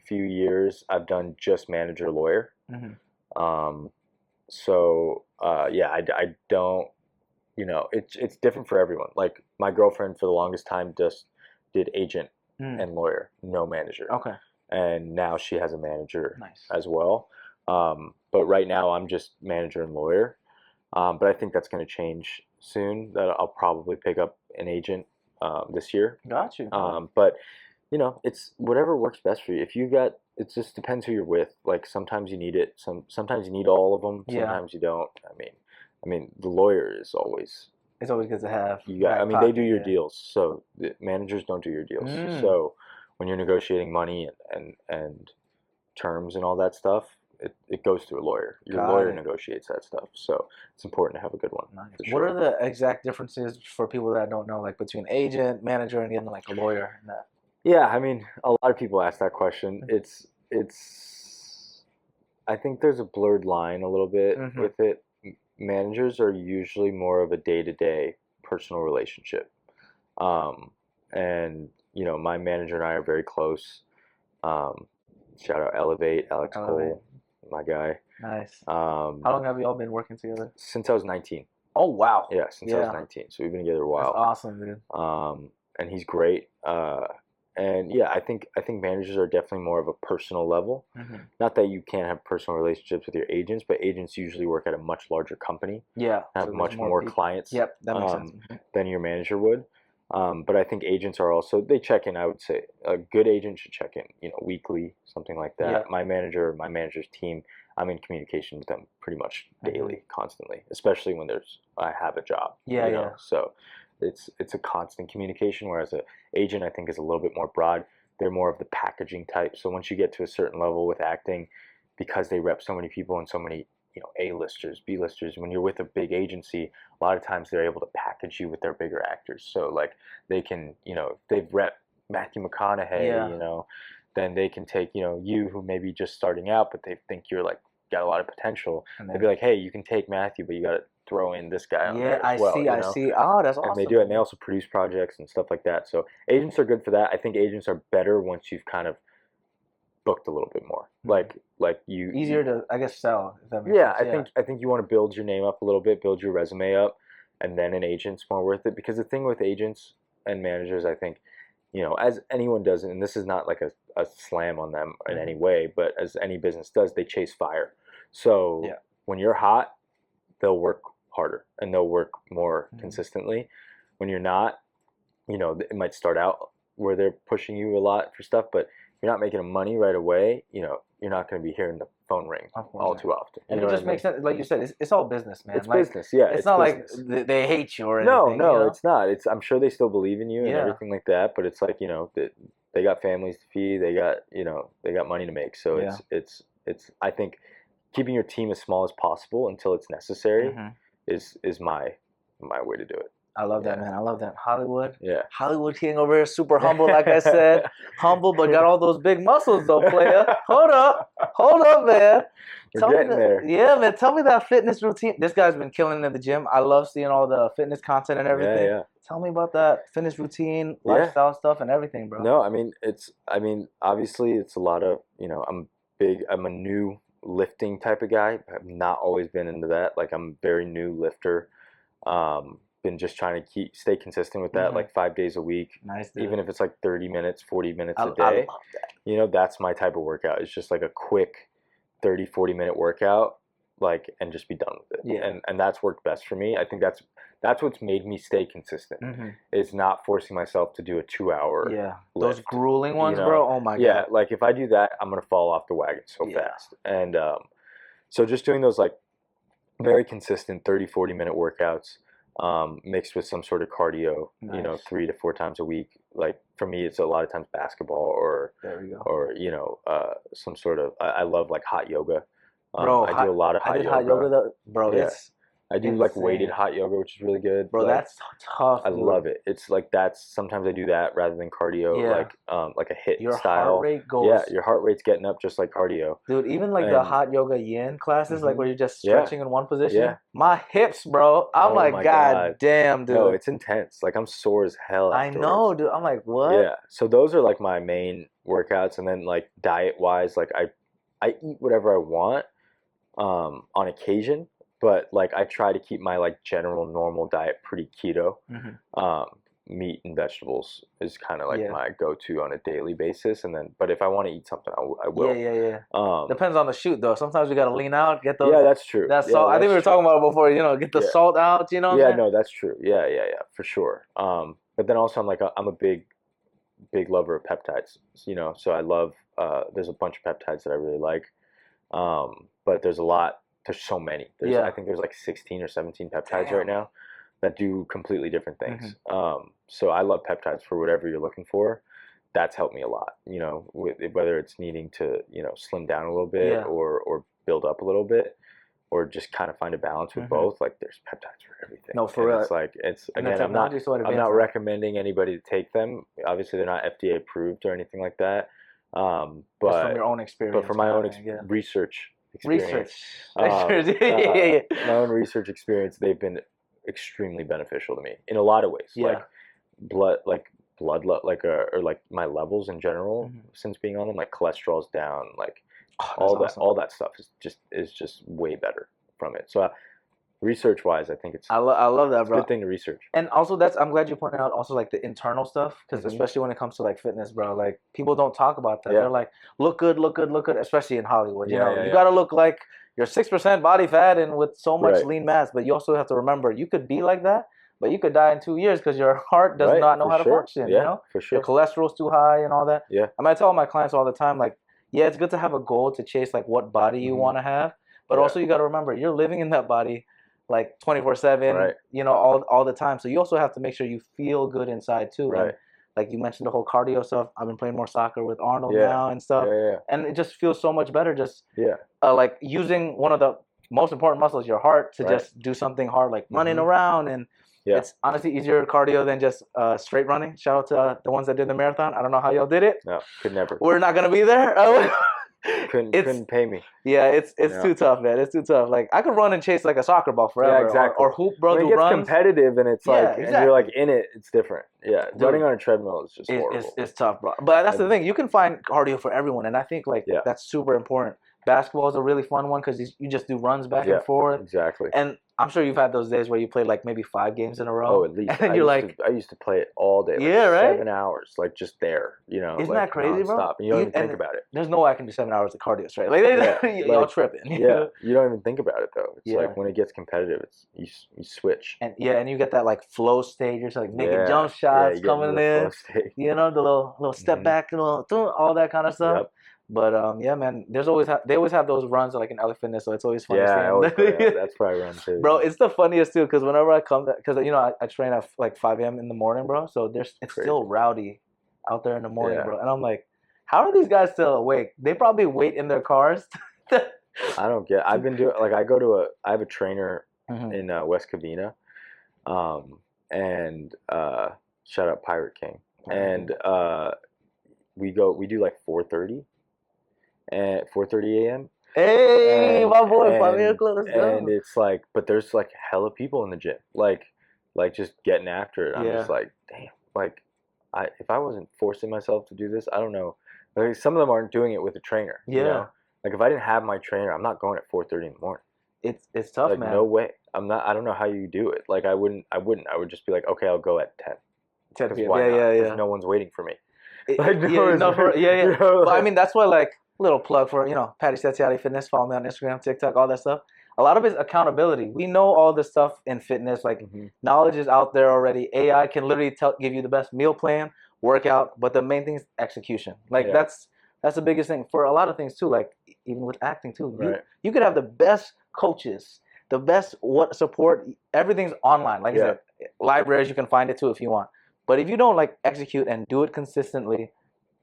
Speaker 2: few years I've done just manager, lawyer. So I don't. It's different for everyone. Like my girlfriend for the longest time just did agent and lawyer, no manager.
Speaker 1: Okay.
Speaker 2: And now she has a manager as well. But right now I'm just manager and lawyer. But I think that's going to change soon. That I'll probably pick up an agent this year.
Speaker 1: Got you.
Speaker 2: But it's whatever works best for you. It just depends who you're with. Like sometimes you need it. Sometimes you need all of them. Sometimes you don't. I mean, the lawyer is always.
Speaker 1: It's always good to have.
Speaker 2: They do your deals. So the managers don't do your deals. So when you're negotiating money and terms and all that stuff, it goes through a lawyer. Your lawyer negotiates that stuff. So it's important to have a good one.
Speaker 1: Nice. What are the exact differences for people that don't know, like between agent, manager, and getting like a lawyer and that?
Speaker 2: Yeah, I mean, a lot of people ask that question. It's. I think there's a blurred line a little bit with it. Managers are usually more of a day-to-day personal relationship. And you know, my manager and I are very close. Shout out Elevate, Alex Cole, my guy.
Speaker 1: Nice. How long have you all been working together?
Speaker 2: Since I was 19.
Speaker 1: Oh wow.
Speaker 2: Yeah, since I was 19. So we've been together a while.
Speaker 1: That's awesome, dude.
Speaker 2: And he's great. And yeah, I think managers are definitely more of a personal level. Not that you can't have personal relationships with your agents, but agents usually work at a much larger company.
Speaker 1: Yeah.
Speaker 2: Have much more clients.
Speaker 1: Yep, that makes sense.
Speaker 2: Than your manager would. But I think agents are also, they check in. I would say a good agent should check in, you know, weekly, something like that. Yeah. My manager's team, I'm in communication with them pretty much daily, constantly, especially when I have a job.
Speaker 1: Yeah,
Speaker 2: you know? So it's a constant communication, whereas an agent, I think, is a little bit more broad. They're more of the packaging type. So once you get to a certain level with acting, because they rep so many people and so many, you know, A-listers, B-listers, when you're with a big agency, a lot of times they're able to package you with their bigger actors. So like they can, you know, if they've rep Matthew McConaughey, you know, then they can take, you know, you who may be just starting out, but they think you're like got a lot of potential. And they'd be like, hey, you can take Matthew, but you got to throw in this guy on there as well.
Speaker 1: I see. Oh, that's awesome.
Speaker 2: And they do it, and they also produce projects and stuff like that. So agents are good for that. I think agents are better once you've kind of booked a little bit more. Like you
Speaker 1: easier to, I guess, sell. If that makes sense.
Speaker 2: I think you want to build your name up a little bit, build your resume up, and then an agent's more worth it. Because the thing with agents and managers, I think, you know, as anyone does, and this is not like a slam on them in any way, but as any business does, they chase fire. So when you're hot, they'll work harder and they'll work more consistently. When you're not, you know, it might start out where they're pushing you a lot for stuff, but if you're not making money right away, you know, you're not going to be hearing the phone ring all too often.
Speaker 1: And it just makes sense. Like you said, it's all business, man.
Speaker 2: It's like, business, yeah.
Speaker 1: It's not business. Like they hate you or anything.
Speaker 2: No,
Speaker 1: you know?
Speaker 2: It's not. I'm sure they still believe in you and everything like that, but it's like, you know, they got families to feed, they got money to make. So it's I think keeping your team as small as possible until it's necessary is my way to do it.
Speaker 1: I love that, man. I love that. Hollywood.
Speaker 2: Yeah.
Speaker 1: Hollywood King over here, super humble, like I said. Humble, but got all those big muscles, though, player. Hold up, man.
Speaker 2: We're getting there.
Speaker 1: Yeah, man. Tell me that fitness routine. This guy's been killing it at the gym. I love seeing all the fitness content and everything.
Speaker 2: Yeah.
Speaker 1: Tell me about that fitness routine, lifestyle stuff, and everything, bro.
Speaker 2: No, I mean, obviously, it's a lot of, you know, I'm a new lifting type of guy. I've not always been into that. Like, I'm a very new lifter. Been just trying to stay consistent with that, like 5 days a week.
Speaker 1: Nice, dude.
Speaker 2: Even if it's like 30 minutes, 40 minutes a day.
Speaker 1: I love that.
Speaker 2: You know, that's my type of workout. It's just like a quick 30, 40 minute workout, like, and just be done with it.
Speaker 1: Yeah.
Speaker 2: And that's worked best for me. I think that's what's made me stay consistent. Is not forcing myself to do a 2 hour lift.
Speaker 1: Those grueling ones, you know? Bro. Oh my god.
Speaker 2: Yeah, like if I do that, I'm gonna fall off the wagon so fast. And so just doing those like very consistent 30, 40 minute workouts, mixed with some sort of cardio, you know, 3 to 4 times a week. Like for me, it's a lot of times basketball or you know, some sort of. I love like hot yoga.
Speaker 1: Bro,
Speaker 2: I do a lot of hot yoga.
Speaker 1: Hot yoga though, bro.
Speaker 2: Yeah.
Speaker 1: It's
Speaker 2: I do like weighted hot yoga, which is really good.
Speaker 1: Bro,
Speaker 2: like,
Speaker 1: that's tough.
Speaker 2: I love it. It's like sometimes I do that rather than cardio, like a HIIT
Speaker 1: your
Speaker 2: style.
Speaker 1: Heart rate goes.
Speaker 2: Yeah, your heart rate's getting up just like cardio.
Speaker 1: Dude, even like the hot yoga yin classes, like where you're just stretching in one position. Yeah. My hips, bro. I'm like, God damn, dude.
Speaker 2: No, it's intense. Like I'm sore as hell afterwards.
Speaker 1: I know, dude. I'm like, what?
Speaker 2: Yeah. So those are like my main workouts, and then like diet wise, like I eat whatever I want, on occasion. But like I try to keep my like general normal diet pretty keto. Meat and vegetables is kind of like my go-to on a daily basis, and then but if I want to eat something, I will.
Speaker 1: Yeah. Depends on the shoot though. Sometimes we gotta lean out, get those.
Speaker 2: Yeah, that's true.
Speaker 1: That's salt. I think we were talking about it before. You know, get the salt out. You know.
Speaker 2: Yeah, no, that's true. Yeah, for sure. But then also I'm a big lover of peptides. You know, so I love. There's a bunch of peptides that I really like, but there's a lot. There's so many. I think there's like 16 or 17 peptides right now that do completely different things. So I love peptides for whatever you're looking for. That's helped me a lot, you know, whether it's needing to, you know, slim down a little bit or build up a little bit or just kind of find a balance with both. Like there's peptides for everything.
Speaker 1: No, for real.
Speaker 2: It's like, again, I'm not recommending anybody to take them. Obviously they're not FDA approved or anything like that. But
Speaker 1: just from your own experience.
Speaker 2: But from my own research experience.
Speaker 1: My
Speaker 2: own research experience, they've been extremely beneficial to me in a lot of ways.
Speaker 1: Yeah.
Speaker 2: Or like my levels in general since being on them, like cholesterol's down, like
Speaker 1: awesome.
Speaker 2: all that stuff is just way better from it. So research wise, I think I
Speaker 1: love that, bro.
Speaker 2: It's a good thing to research.
Speaker 1: And also I'm glad you pointed out also like the internal stuff, because especially when it comes to like fitness, bro, like people don't talk about that. They're like, look good, especially in Hollywood. You know, you gotta look like you're 6% body fat and with so much lean mass, but you also have to remember you could be like that, but you could die in 2 years because your heart does not know how to function. You know,
Speaker 2: for sure.
Speaker 1: Your cholesterol's too high and all that.
Speaker 2: Yeah.
Speaker 1: I mean, I tell my clients all the time, like, yeah, it's good to have a goal to chase like what body you want to have, but also you got to remember you're living in that body like 24/7, you know, all the time. So you also have to make sure you feel good inside too.
Speaker 2: Right.
Speaker 1: And like you mentioned the whole cardio stuff. I've been playing more soccer with Arnold now and stuff, and it just feels so much better. Just like using one of the most important muscles, your heart, to just do something hard like running around, and it's honestly easier cardio than just straight running. Shout out to the ones that did the marathon. I don't know how y'all did it.
Speaker 2: No, could never.
Speaker 1: We're not gonna be there.
Speaker 2: Couldn't pay me.
Speaker 1: Yeah, it's too tough, man. It's too tough. Like I could run and chase like a soccer ball forever.
Speaker 2: Yeah, exactly.
Speaker 1: Or hoop, bro.
Speaker 2: When it gets competitive and it's like, and you're like in it, it's different. Yeah, dude, running on a treadmill is just horrible.
Speaker 1: It's tough, bro. But that's the thing. You can find cardio for everyone, and I think like that's super important. Basketball is a really fun one because you just do runs back and forth.
Speaker 2: Exactly.
Speaker 1: And I'm sure you've had those days where you played like maybe 5 games in a row.
Speaker 2: Oh, at least.
Speaker 1: And
Speaker 2: I used to play it all day. Like 7 hours, like just there. You know.
Speaker 1: Isn't that crazy, bro?
Speaker 2: And you don't even think about it.
Speaker 1: There's no way I can do 7 hours of cardio straight. Like y'all tripping.
Speaker 2: Yeah. You don't even think about it though. It's like when it gets competitive, it's you switch.
Speaker 1: And and you get that like flow stage. You're like making jump shots coming in. You know, the little step back, all that kind of stuff. Yep. But yeah, man, they always have those runs like in LA Fitness, so it's always fun.
Speaker 2: That's probably run too.
Speaker 1: Bro, it's the funniest too, because whenever I come, because you know I train at like 5 a.m. in the morning, bro. So it's still rowdy out there in the morning, bro. And I'm like, how are these guys still awake? They probably wait in their cars.
Speaker 2: I don't get. I've been doing like I have a trainer in West Covina, and shout out Pirate King, and we do like 4:30. At 4:30 a.m.
Speaker 1: Hey, my boy, 5 a.m. Let's go.
Speaker 2: And it's like, but there's like hella people in the gym, like just getting after it. I'm just like, damn, like if I wasn't forcing myself to do this, I don't know. Like some of them aren't doing it with a trainer.
Speaker 1: Yeah.
Speaker 2: You know? Like if I didn't have my trainer, I'm not going at 4:30 in the morning.
Speaker 1: It's tough,
Speaker 2: like,
Speaker 1: man.
Speaker 2: No way. I don't know how you do it. Like I wouldn't. I would just be like, okay, I'll go at 10.
Speaker 1: 10 p.m. Yeah.
Speaker 2: No one's waiting for me.
Speaker 1: But I mean, that's why like. Little plug for, you know, Patty Statiati Fitness. Follow me on Instagram, TikTok, all that stuff. A lot of it is accountability. We know all this stuff in fitness. Like, knowledge is out there already. AI can literally give you the best meal plan, workout, but the main thing is execution. Like, that's the biggest thing for a lot of things, too. Like, even with acting, too. You could have the best coaches, the best support. Everything's online. Like I said, libraries, you can find it, too, if you want. But if you don't, like, execute and do it consistently,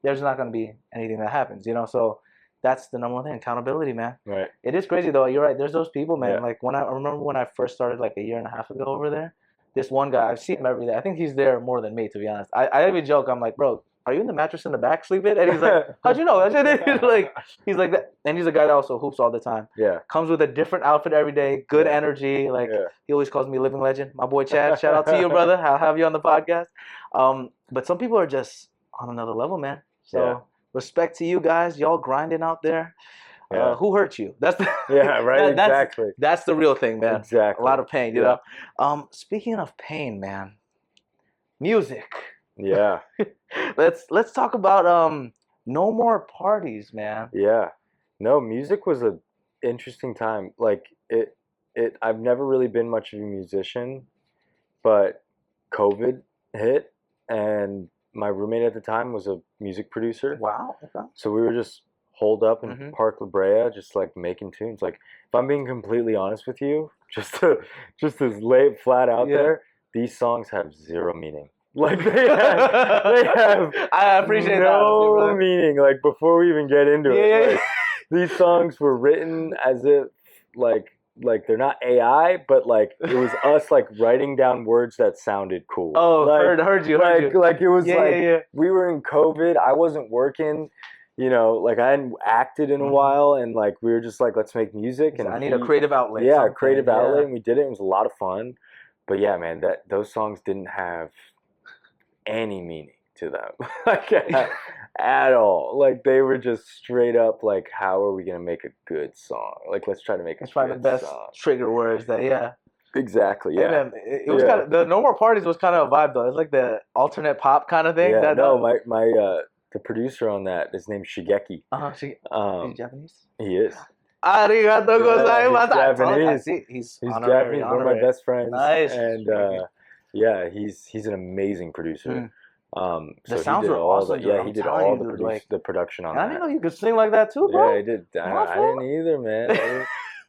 Speaker 1: there's not going to be anything that happens, you know? So that's the number one thing, accountability, man.
Speaker 2: Right.
Speaker 1: It is crazy, though. You're right. There's those people, man. Like, I remember when I first started, like, 1.5 years ago over there, this one guy, I've seen him every day. I think he's there more than me, to be honest. I even joke. I'm like, bro, are you in the mattress in the back sleeping? And he's like, how'd you know? He's like that. And he's a guy that also hoops all the time.
Speaker 2: Yeah.
Speaker 1: Comes with a different outfit every day, good energy. Like, he always calls me living legend. My boy Chad, shout out to you, brother. I'll have you on the podcast. But some people are just on another level, man. So respect to you guys. Y'all grinding out there. Who hurt you? That's the,
Speaker 2: exactly.
Speaker 1: That's the real thing, man.
Speaker 2: Exactly.
Speaker 1: A lot of pain, you know. Speaking of pain, man, music.
Speaker 2: Yeah.
Speaker 1: Let's talk about no more parties, man.
Speaker 2: Yeah. No, music was a interesting time. Like it I've never really been much of a musician, but COVID hit and my roommate at the time was a music producer.
Speaker 1: Wow. Okay.
Speaker 2: So we were just holed up in Park La Brea, just like making tunes. Like if I'm being completely honest with you, just to lay it flat out there, these songs have zero meaning. Like they have
Speaker 1: I appreciate
Speaker 2: no meaning. Like before we even get into it, like, these songs were written as if like they're not AI, but like it was us like writing down words that sounded cool.
Speaker 1: Oh,
Speaker 2: like,
Speaker 1: heard you.
Speaker 2: Like it was we were in COVID. I wasn't working. You know, like I hadn't acted in a while, and like we were just like, let's make music. And
Speaker 1: I need a creative outlet.
Speaker 2: Yeah, a creative outlet, and we did it. It was a lot of fun. but yeah, man, those songs didn't have any meaning to them, like at all. Like they were just straight up like, how are we gonna make a good song? Like let's try to make a
Speaker 1: find the
Speaker 2: good
Speaker 1: best
Speaker 2: song.
Speaker 1: trigger words that
Speaker 2: Exactly.
Speaker 1: Hey
Speaker 2: Yeah.
Speaker 1: man, it was kind of the No More Parties was kind of a vibe though. It's like the alternate pop kind of thing.
Speaker 2: Yeah.
Speaker 1: That
Speaker 2: No, my the producer on that, his name's Shigeki.
Speaker 1: He's Japanese.
Speaker 2: He is.
Speaker 1: Arigato gozaimasu.
Speaker 2: Japanese.
Speaker 1: He's
Speaker 2: Japanese. One of my best friends.
Speaker 1: Nice.
Speaker 2: And yeah, he's an amazing producer. So
Speaker 1: the sounds were awesome.
Speaker 2: He did all the production on that.
Speaker 1: I didn't know you could sing like that too, bro.
Speaker 2: Yeah, he did. I didn't either, man.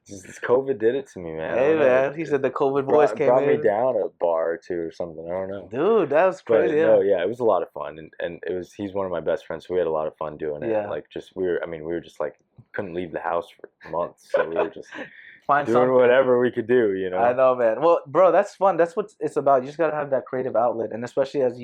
Speaker 2: COVID did it to me, man.
Speaker 1: Hey, man. He said the COVID voice
Speaker 2: brought me down a bar or two or something. I don't know.
Speaker 1: Dude, that was crazy.
Speaker 2: But, no, yeah, it was a lot of fun. And he's one of my best friends, so we had a lot of fun doing it. Yeah. Like, we were just like, couldn't leave the house for months. So we were just doing whatever we could do, you know?
Speaker 1: I know, man. Well, bro, that's fun. That's what it's about. You just got to have that creative outlet. And especially as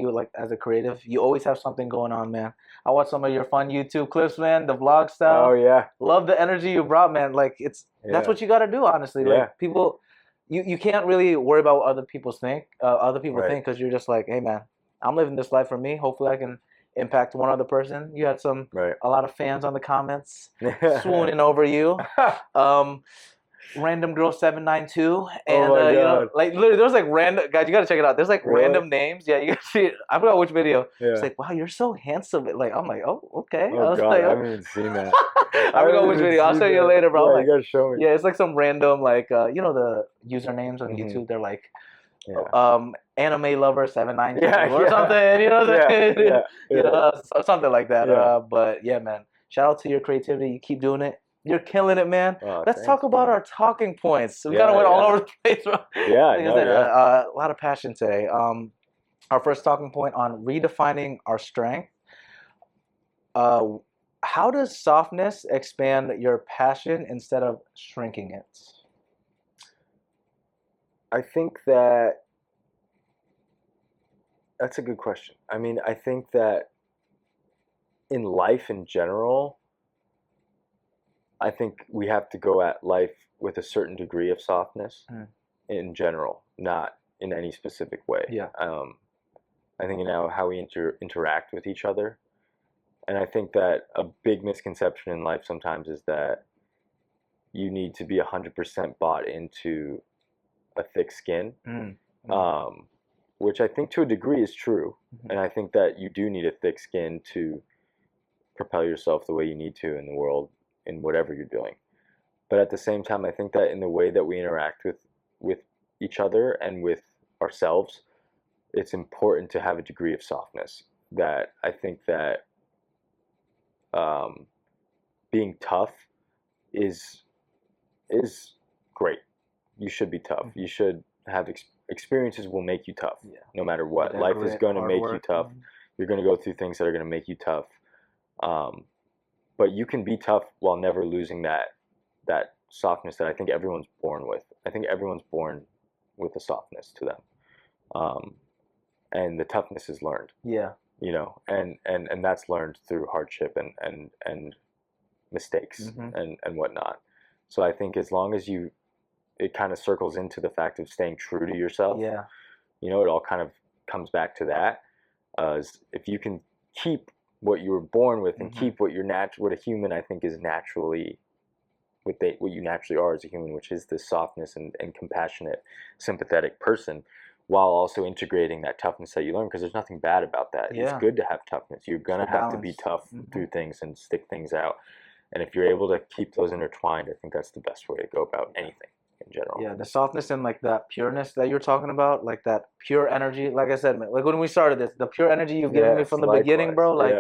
Speaker 1: a creative, you always have something going on, man. I watched some of your fun YouTube clips, man, the vlog style.
Speaker 2: Oh, yeah.
Speaker 1: Love the energy you brought, man. Like, that's what you got to do, honestly. Like, people, you can't really worry about what other people think, because you're just like, hey, man, I'm living this life for me. Hopefully I can impact one other person. You had a lot of fans on the comments swooning over you. Random Girl 792 and you know, like literally there's like random guys, you gotta check it out. There's like random names. Yeah, you gotta see it. I forgot which video. Yeah. It's like, wow, you're so handsome. Like I'm like, oh, okay.
Speaker 2: Oh, God, I haven't even seen that.
Speaker 1: I forgot which video. I'll show you later, bro.
Speaker 2: Yeah,
Speaker 1: like,
Speaker 2: you gotta show me.
Speaker 1: Yeah, it's like some random like you know the usernames on YouTube. They're like anime lover 792 or something. You know, you know, something like that. Yeah. But yeah, man, shout out to your creativity. You keep doing it. You're killing it, man. Let's talk about our talking points. We kind of went all over the place. A lot of passion today. Our first talking point on redefining our strength. How does softness expand your passion instead of shrinking it?
Speaker 2: I think that's a good question. I mean, I think that in life in general, I think we have to go at life with a certain degree of softness in general, not in any specific way.
Speaker 1: Yeah.
Speaker 2: I think how we interact with each other. And I think that a big misconception in life sometimes is that you need to be 100% bought into a thick skin, which I think to a degree is true. And I think that you do need a thick skin to propel yourself the way you need to in the world, in whatever you're doing. But at the same time, I think that in the way that we interact with each other and with ourselves, it's important to have a degree of softness. That I think that being tough is great. You should be tough. You should have experiences will make you tough, no matter what. Life is going to make you tough. You're going to go through things that are going to make you tough. But you can be tough while never losing that softness that I think everyone's born with. I think everyone's born with a softness to them, and the toughness is learned.
Speaker 1: Yeah.
Speaker 2: You know, and that's learned through hardship and mistakes and whatnot. So I think as long as it kind of circles into the fact of staying true to yourself.
Speaker 1: Yeah.
Speaker 2: You know, it all kind of comes back to that. If you can keep what you were born with and keep what a human I think is naturally, what you naturally are as a human, which is this softness and compassionate, sympathetic person, while also integrating that toughness that you learn, because there's nothing bad about that. Yeah. It's good to have toughness. You're gonna have to be tough through things and stick things out. And if you're able to keep those intertwined, I think that's the best way to go about anything in general.
Speaker 1: Yeah, the softness and like that pureness that you're talking about, like that pure energy. Like I said, man, like when we started this, the pure energy you've given me from the beginning, bro. Like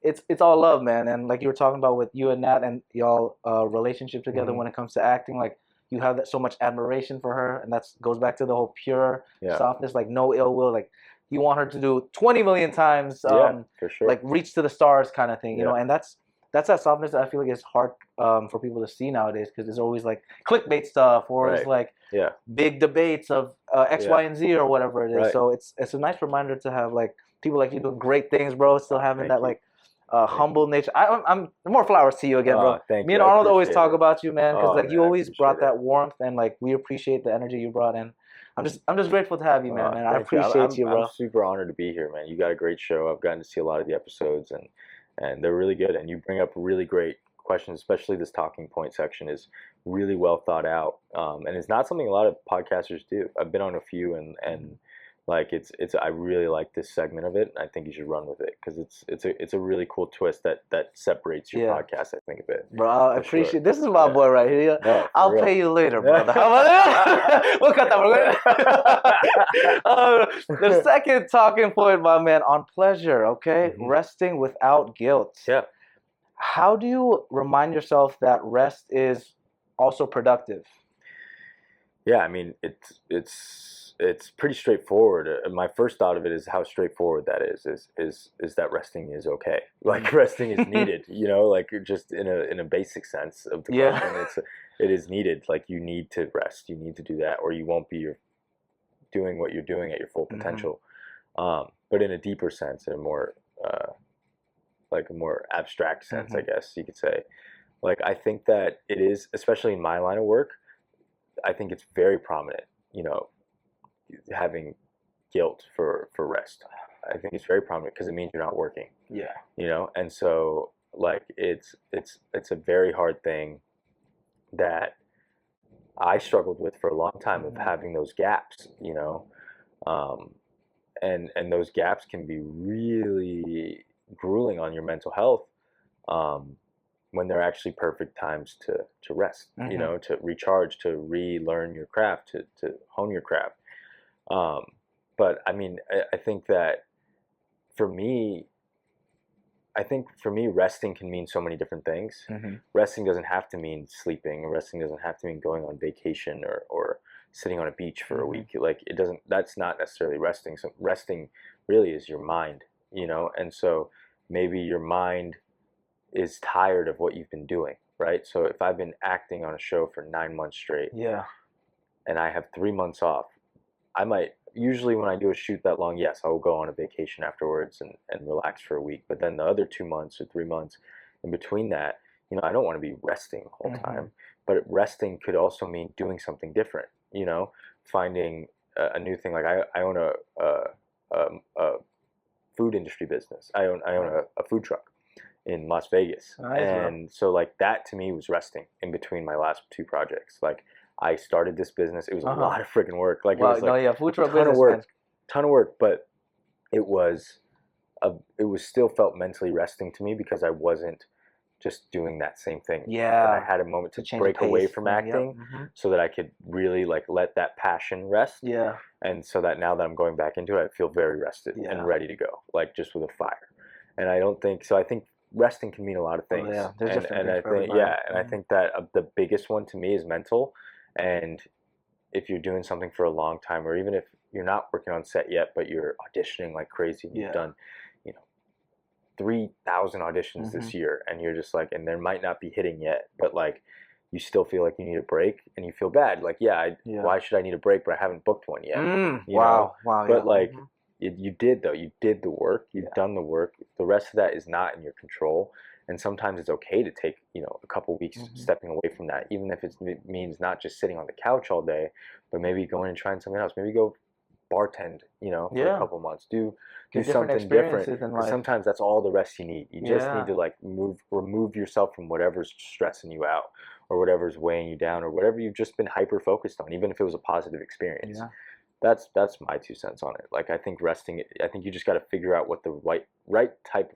Speaker 1: it's all love, man. And like you were talking about with you and Nat and y'all relationship together when it comes to acting, like you have that so much admiration for her, and that goes back to the whole pure softness, like no ill will, like you want her to do 20 million times,
Speaker 2: for sure.
Speaker 1: Like reach to the stars kind of thing, you know. And that's that softness that I feel like is hard for people to see nowadays, because there's always like clickbait stuff, or it's like big debates of X, Y, and Z or whatever it is. So it's a nice reminder to have like people like you doing great things, bro. Still having that like humble nature. I'm more flowers to you again, bro. Me and Arnold always talk about you, man, because like you always brought that warmth, and like we appreciate the energy you brought in. I'm just grateful to have you, man. I appreciate you, bro.
Speaker 2: I'm super honored to be here, man. You got a great show. I've gotten to see a lot of the episodes, and they're really good. And you bring up really great questions, especially this talking point section is really well thought out. And it's not something a lot of podcasters do. I've been on a few, and like it's I really like this segment of it. I think you should run with it because it's a really cool twist that separates your podcast. I think a bit.
Speaker 1: Bro, I appreciate this is my boy right here. No, I'll pay you later, brother. We'll cut that. The second talking point, my man, on pleasure. Okay, resting without guilt.
Speaker 2: Yeah.
Speaker 1: How do you remind yourself that rest is also productive?
Speaker 2: Yeah, I mean it's pretty straightforward. My first thought of it is how straightforward that is that resting is okay. Like resting is needed, like just in a basic sense of the question. It is needed. Like you need to rest. You need to do that, or you won't be doing what you're doing at your full potential. But in a deeper sense, in a more like a more abstract sense, I guess you could say. Like I think that it is, especially in my line of work, I think it's very prominent, having guilt for rest. I think it's very prominent because it means you're not working.
Speaker 1: Yeah.
Speaker 2: And so like it's a very hard thing that I struggled with for a long time of having those gaps, and those gaps can be really grueling on your mental health when they're actually perfect times to rest, to recharge, to relearn your craft, to hone your craft. But I mean, I think that for me, resting can mean so many different things. Resting doesn't have to mean sleeping. Resting doesn't have to mean going on vacation or sitting on a beach for a week. Like it doesn't, that's not necessarily resting. So resting really is your mind, and so maybe your mind is tired of what you've been doing, right? So if I've been acting on a show for 9 months straight, and I have 3 months off, I might, usually when I do a shoot that long, yes, I will go on a vacation afterwards and relax for a week. But then the other 2 months or 3 months in between that, I don't want to be resting the whole time. But resting could also mean doing something different, finding a new thing. Like I own a food industry business. I own a food truck in Las Vegas. Nice, and so like that to me was resting in between my last 2 projects. Like I started this business. It was a lot of freaking work. Like it was like
Speaker 1: food truck business,
Speaker 2: ton of work, but it still felt mentally resting to me because I wasn't just doing that same thing.
Speaker 1: Yeah.
Speaker 2: And I had a moment to break away from acting so that I could really like let that passion rest.
Speaker 1: Yeah.
Speaker 2: And so that now that I'm going back into it, I feel very rested and ready to go, like just with a fire. And I don't think, so I think resting can mean a lot of things.
Speaker 1: There's
Speaker 2: and I think, and I think that the biggest one to me is mental. And if you're doing something for a long time, or even if you're not working on set yet, but you're auditioning like crazy, and you've done, 3,000 auditions this year, and you're just like, and there might not be hitting yet, but like, you still feel like you need a break, and you feel bad. Like, why should I need a break? But I haven't booked one yet.
Speaker 1: Wow.
Speaker 2: But like, you did though. You did the work. You've done the work. The rest of that is not in your control. And sometimes it's okay to take, a couple weeks stepping away from that, even if it means not just sitting on the couch all day, but maybe going and trying something else. Maybe go bartend, for a couple months. Do something different. Sometimes that's all the rest you need. You just need to like remove yourself from whatever's stressing you out, or whatever's weighing you down, or whatever you've just been hyper focused on, even if it was a positive experience. That's my 2 cents on it. Like I think resting, I think you just got to figure out what the right type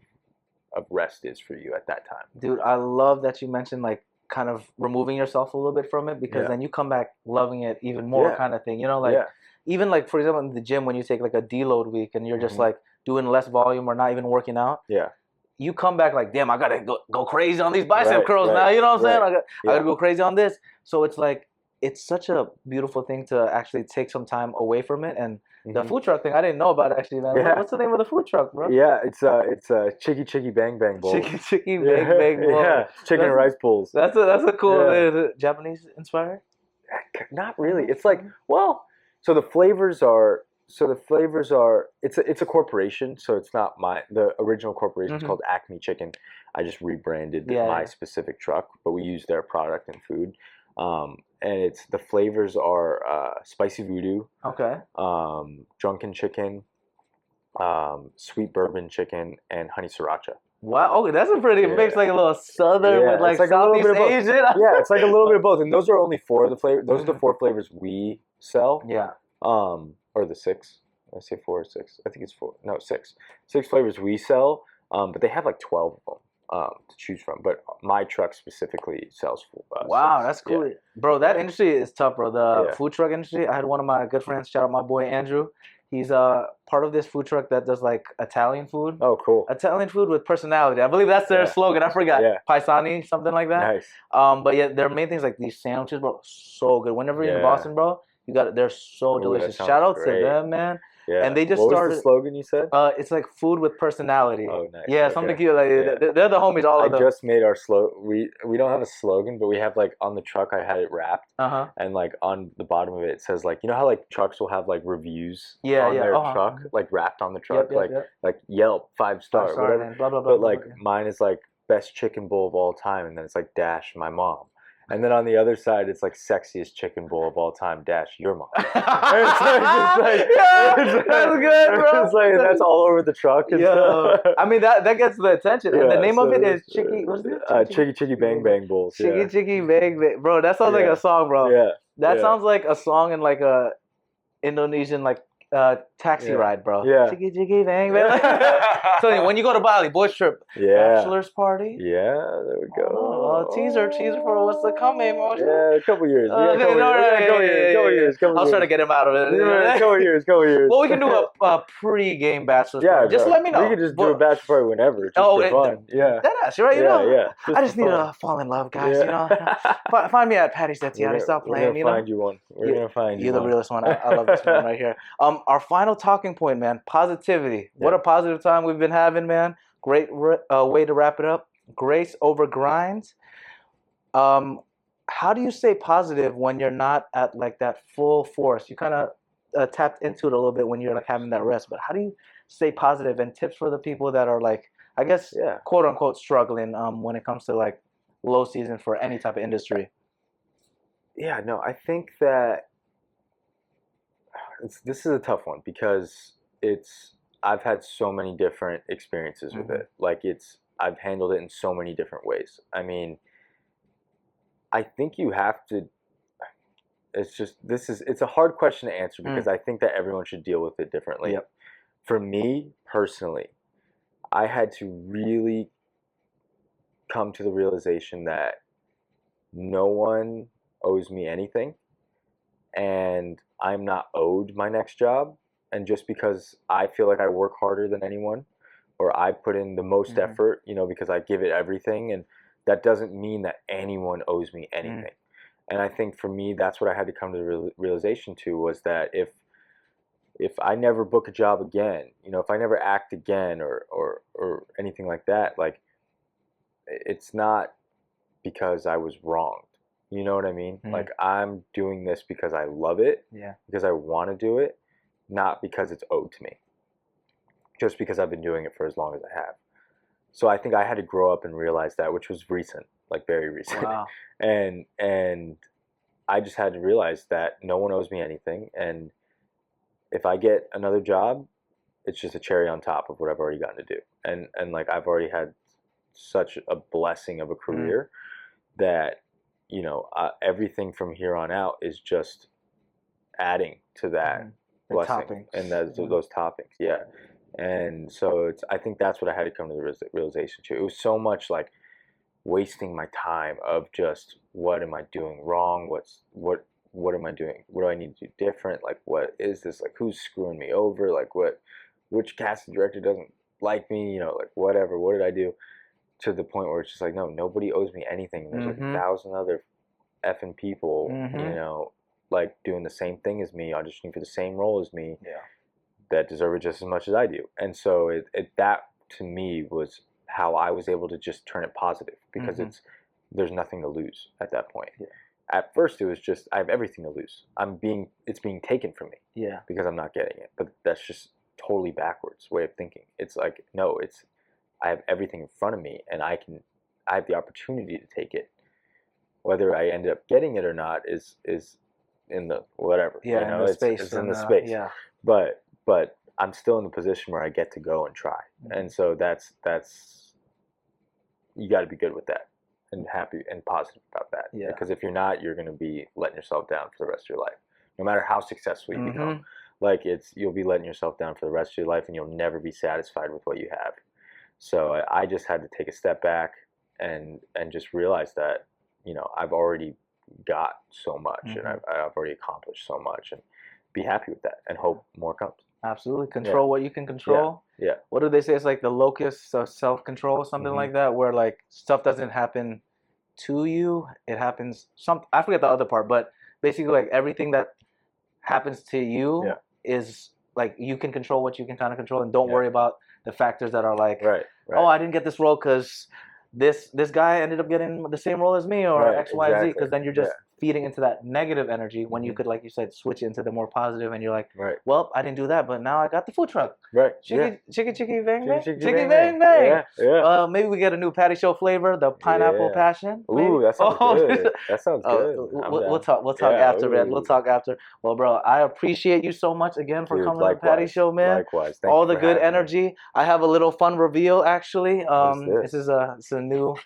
Speaker 2: of rest is for you at that time.
Speaker 1: Dude, I love that you mentioned like kind of removing yourself a little bit from it, because then you come back loving it even more, kind of thing. Even like, for example, in the gym, when you take like a deload week and you're just like doing less volume or not even working out, you come back like, damn, I gotta go crazy on these bicep curls now. You know what I'm saying? I gotta go crazy on this. So it's like, it's such a beautiful thing to actually take some time away from it. And the food truck thing, I didn't know about it actually, man. What's the name of the food truck, bro?
Speaker 2: Yeah, it's Chicky Chicky Bang Bang Bowl.
Speaker 1: Chicky Bang Bang Bowl.
Speaker 2: Yeah, chicken and rice bowls.
Speaker 1: That's a cool name. Japanese inspired?
Speaker 2: Not really. It's like, well, so the flavors are, it's a corporation, so it's not the original corporation is called Acme Chicken. I just rebranded my specific truck, but we use their product and food. And the flavors are spicy voodoo,
Speaker 1: Okay.
Speaker 2: drunken chicken, sweet bourbon chicken, and honey sriracha.
Speaker 1: Wow. Okay, that's a pretty mix, like a little southern with like Southeast Asian.
Speaker 2: Yeah, it's like a little bit of both, and those are only 4 of the flavors. Those are the 4 flavors we sell.
Speaker 1: Yeah.
Speaker 2: Or the 6. I say 4 or 6. I think it's 4. No, 6. 6 flavors we sell. But they have like 12 of them to choose from. But my truck specifically sells.
Speaker 1: Wow,
Speaker 2: 6.
Speaker 1: that's cool, bro. That industry is tough, bro. The food truck industry. I had one of my good friends. Shout out my boy Andrew. He's part of this food truck that does like Italian food.
Speaker 2: Oh, cool.
Speaker 1: Italian food with personality. I believe that's their slogan. I forgot. Yeah. Paisani, something like that.
Speaker 2: Nice.
Speaker 1: But yeah, their main things like these sandwiches, bro, so good. Whenever you're in Boston, bro, they're so delicious. Shout out to them, man. Yeah. And they just started.
Speaker 2: What was the slogan you said?
Speaker 1: It's like food with personality.
Speaker 2: Oh, nice.
Speaker 1: Yeah, something cute. Like they're the homies. All of them.
Speaker 2: I just made our we don't have a slogan, but we have like on the truck. I had it wrapped. And like on the bottom of it, it says like, you know how like trucks will have like reviews on their truck, like wrapped on the truck, like Yelp 5-star, whatever. Blah, blah, blah, but like mine is like best chicken bowl of all time, and then it's like dash my mom. And then on the other side, it's like sexiest chicken bowl of all time, dash your mom. That's good, bro. That's all over the truck.
Speaker 1: I mean, that gets the attention. And the name of it is Chicky. What's it?
Speaker 2: Chicky Bang Bang Bowls.
Speaker 1: Chicky Bang Bang, bro. That sounds like a song, bro.
Speaker 2: Yeah.
Speaker 1: That sounds like a song in like a Indonesian like taxi ride, bro.
Speaker 2: Yeah.
Speaker 1: Chicky bang bang. So when you go to Bali, boys trip, bachelor's party.
Speaker 2: Yeah, there we go.
Speaker 1: Oh, teaser for what's to come, man.
Speaker 2: Yeah, a couple years. Couple years.
Speaker 1: I was trying to get him out of it.
Speaker 2: Couple years.
Speaker 1: Well, we can do a pre-game bachelor's party. Just let me know.
Speaker 2: We can just do a bachelor party whenever. Just for fun. Yeah.
Speaker 1: That's right. You know.
Speaker 2: Yeah.
Speaker 1: I just need to fall in love, guys. You know. Find me at Patty Setiani. Stop playing.
Speaker 2: We're gonna find you one. We're gonna find you.
Speaker 1: You're the realest one. I love this one right here. Our final talking point, man. Positivity. What a positive time we've been having, man. Great way to wrap it up. Grace over grind. How do you stay positive when you're not at like that full force? You kind of tapped into it a little bit when you're like having that rest, but how do you stay positive? And tips for the people that are like, I guess, quote unquote, struggling when it comes to like low season for any type of industry.
Speaker 2: Yeah, no, I think that this is a tough one because I've had so many different experiences with it. Like I've handled it in so many different ways. I mean, I think you have to, it's a hard question to answer because I think that everyone should deal with it differently.
Speaker 1: Yep.
Speaker 2: For me personally, I had to really come to the realization that no one owes me anything and I'm not owed my next job. And just because I feel like I work harder than anyone or I put in the most effort, because I give it everything, and that doesn't mean that anyone owes me anything. And I think for me, that's what I had to come to the realization to, was that if I never book a job again, if I never act again or anything like that, like it's not because I was wronged. You know what I mean? Like I'm doing this because I love it, because I want to do it, not because it's owed to me, just because I've been doing it for as long as I have. So I think I had to grow up and realize that, which was recent, like very recent.
Speaker 1: Wow.
Speaker 2: And I just had to realize that no one owes me anything. And if I get another job, it's just a cherry on top of what I've already gotten to do. And like I've already had such a blessing of a career that, everything from here on out is just adding to that blessing and those toppings. Yeah. And so I think that's what I had to come to the realization to. It was so much like wasting my time of just, what am I doing wrong? What am I doing? What do I need to do different? Like, what is this? Like, who's screwing me over? Like, which casting director doesn't like me? Like whatever. What did I do? To the point where it's just like, no, nobody owes me anything. There's like 1,000 other effing people, like doing the same thing as me, auditioning for the same role as me, that deserve it just as much as I do. And so that to me was how I was able to just turn it positive, because there's nothing to lose at that point. At first it was just, I have everything to lose. It's being taken from me because I'm not getting it. But that's just totally backwards way of thinking. It's like, no, I have everything in front of me, and I have the opportunity to take it. Whether I end up getting it or not is in the whatever.
Speaker 1: Yeah,
Speaker 2: you know,
Speaker 1: in the space.
Speaker 2: It's in the space.
Speaker 1: Yeah.
Speaker 2: But I'm still in the position where I get to go and try, and so that's you got to be good with that and happy and positive about that.
Speaker 1: Yeah.
Speaker 2: Because if you're not, you're going to be letting yourself down for the rest of your life, no matter how successful you become. Like you'll be letting yourself down for the rest of your life, and you'll never be satisfied with what you have. So I just had to take a step back and just realize that, you know, I've already got so much, and I've already accomplished so much, and be happy with that, and hope more comes.
Speaker 1: Absolutely. Control what you can control.
Speaker 2: Yeah.
Speaker 1: What do they say? It's like the locus of self-control, something like that, where like stuff doesn't happen to you. It happens I forget the other part, but basically like everything that happens to you is like you can control what you can kind of control, and don't worry about the factors that are like, oh, I didn't get this role because this guy ended up getting the same role as me, or X, Y, Z, because then you're just feeding into that negative energy when you could, like you said, switch into the more positive, and you're like, well, I didn't do that, but now I got the food truck. Chicky bang bang. Chicky bang bang. Yeah. Maybe we get a new patty show flavor, the pineapple passion. Maybe.
Speaker 2: Ooh, that sounds good. That sounds good.
Speaker 1: We'll talk after, man. We'll talk after. Well, bro, I appreciate you so much again for coming on the patty show, man.
Speaker 2: Likewise.
Speaker 1: All the good energy. I have a little fun reveal, actually. This is a new.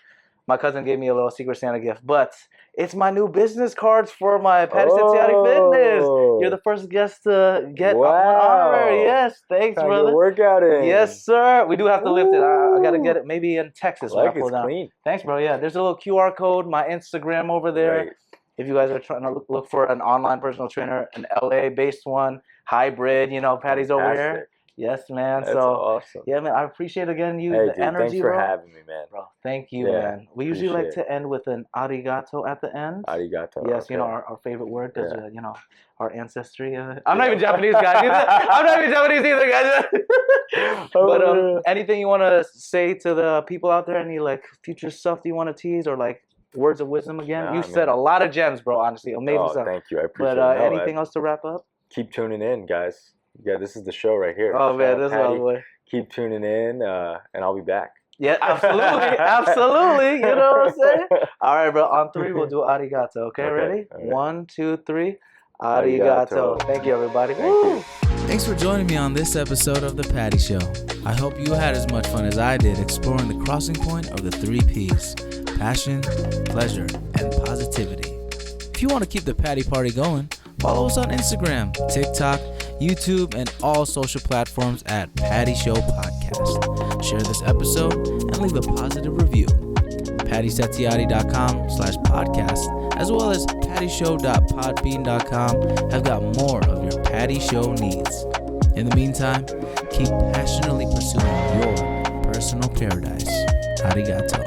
Speaker 1: My cousin gave me a little Secret Santa gift, but it's my new business cards for my Patty Satsiati Fitness. You're the first guest to get one honor. Yes, thanks, brother.
Speaker 2: Workout in.
Speaker 1: Yes, sir. We do have to lift it. I gotta get it maybe in Texas.
Speaker 2: Like it's clean.
Speaker 1: Thanks, bro. Yeah, there's a little QR code, my Instagram over there. Right. If you guys are trying to look for an online personal trainer, an LA-based one, hybrid, you know, Patty's over here. Yes, man.
Speaker 2: That's awesome.
Speaker 1: Yeah, man. I appreciate again the
Speaker 2: dude,
Speaker 1: energy,
Speaker 2: thanks for having me, man.
Speaker 1: Bro, thank you, man. We usually like to end with an arigato at the end.
Speaker 2: Arigato.
Speaker 1: Yes, you know, our favorite word because you know, our ancestry. I'm not even Japanese, guys. I'm not even Japanese either, guys. But anything you want to say to the people out there? Any like future stuff that you want to tease, or like words of wisdom again? You said a lot of gems, bro. Honestly, amazing stuff.
Speaker 2: Thank you. I appreciate it.
Speaker 1: But anything else to wrap up?
Speaker 2: Keep tuning in, guys. Yeah, this is the show right here.
Speaker 1: Oh, man, this is my boy.
Speaker 2: Keep tuning in, and I'll be back.
Speaker 1: Yeah, absolutely. Absolutely. You know what I'm saying? All right, bro. On 3, we'll do arigato. Okay, ready? Right. 1, 2, 3. Arigato. Thank you, everybody.
Speaker 2: Thank you.
Speaker 3: Thanks for joining me on this episode of The Patty Show. I hope you had as much fun as I did exploring the crossing point of the 3 Ps: passion, pleasure, and positivity. If you want to keep the Patty Party going, follow us on Instagram, TikTok, YouTube, and all social platforms at Patty Show Podcast. Share this episode and leave a positive review. PattySatsiati.com/podcast, as well as PattyShow.podbean.com have got more of your Patty Show needs. In the meantime, keep passionately pursuing your personal paradise. Arigato.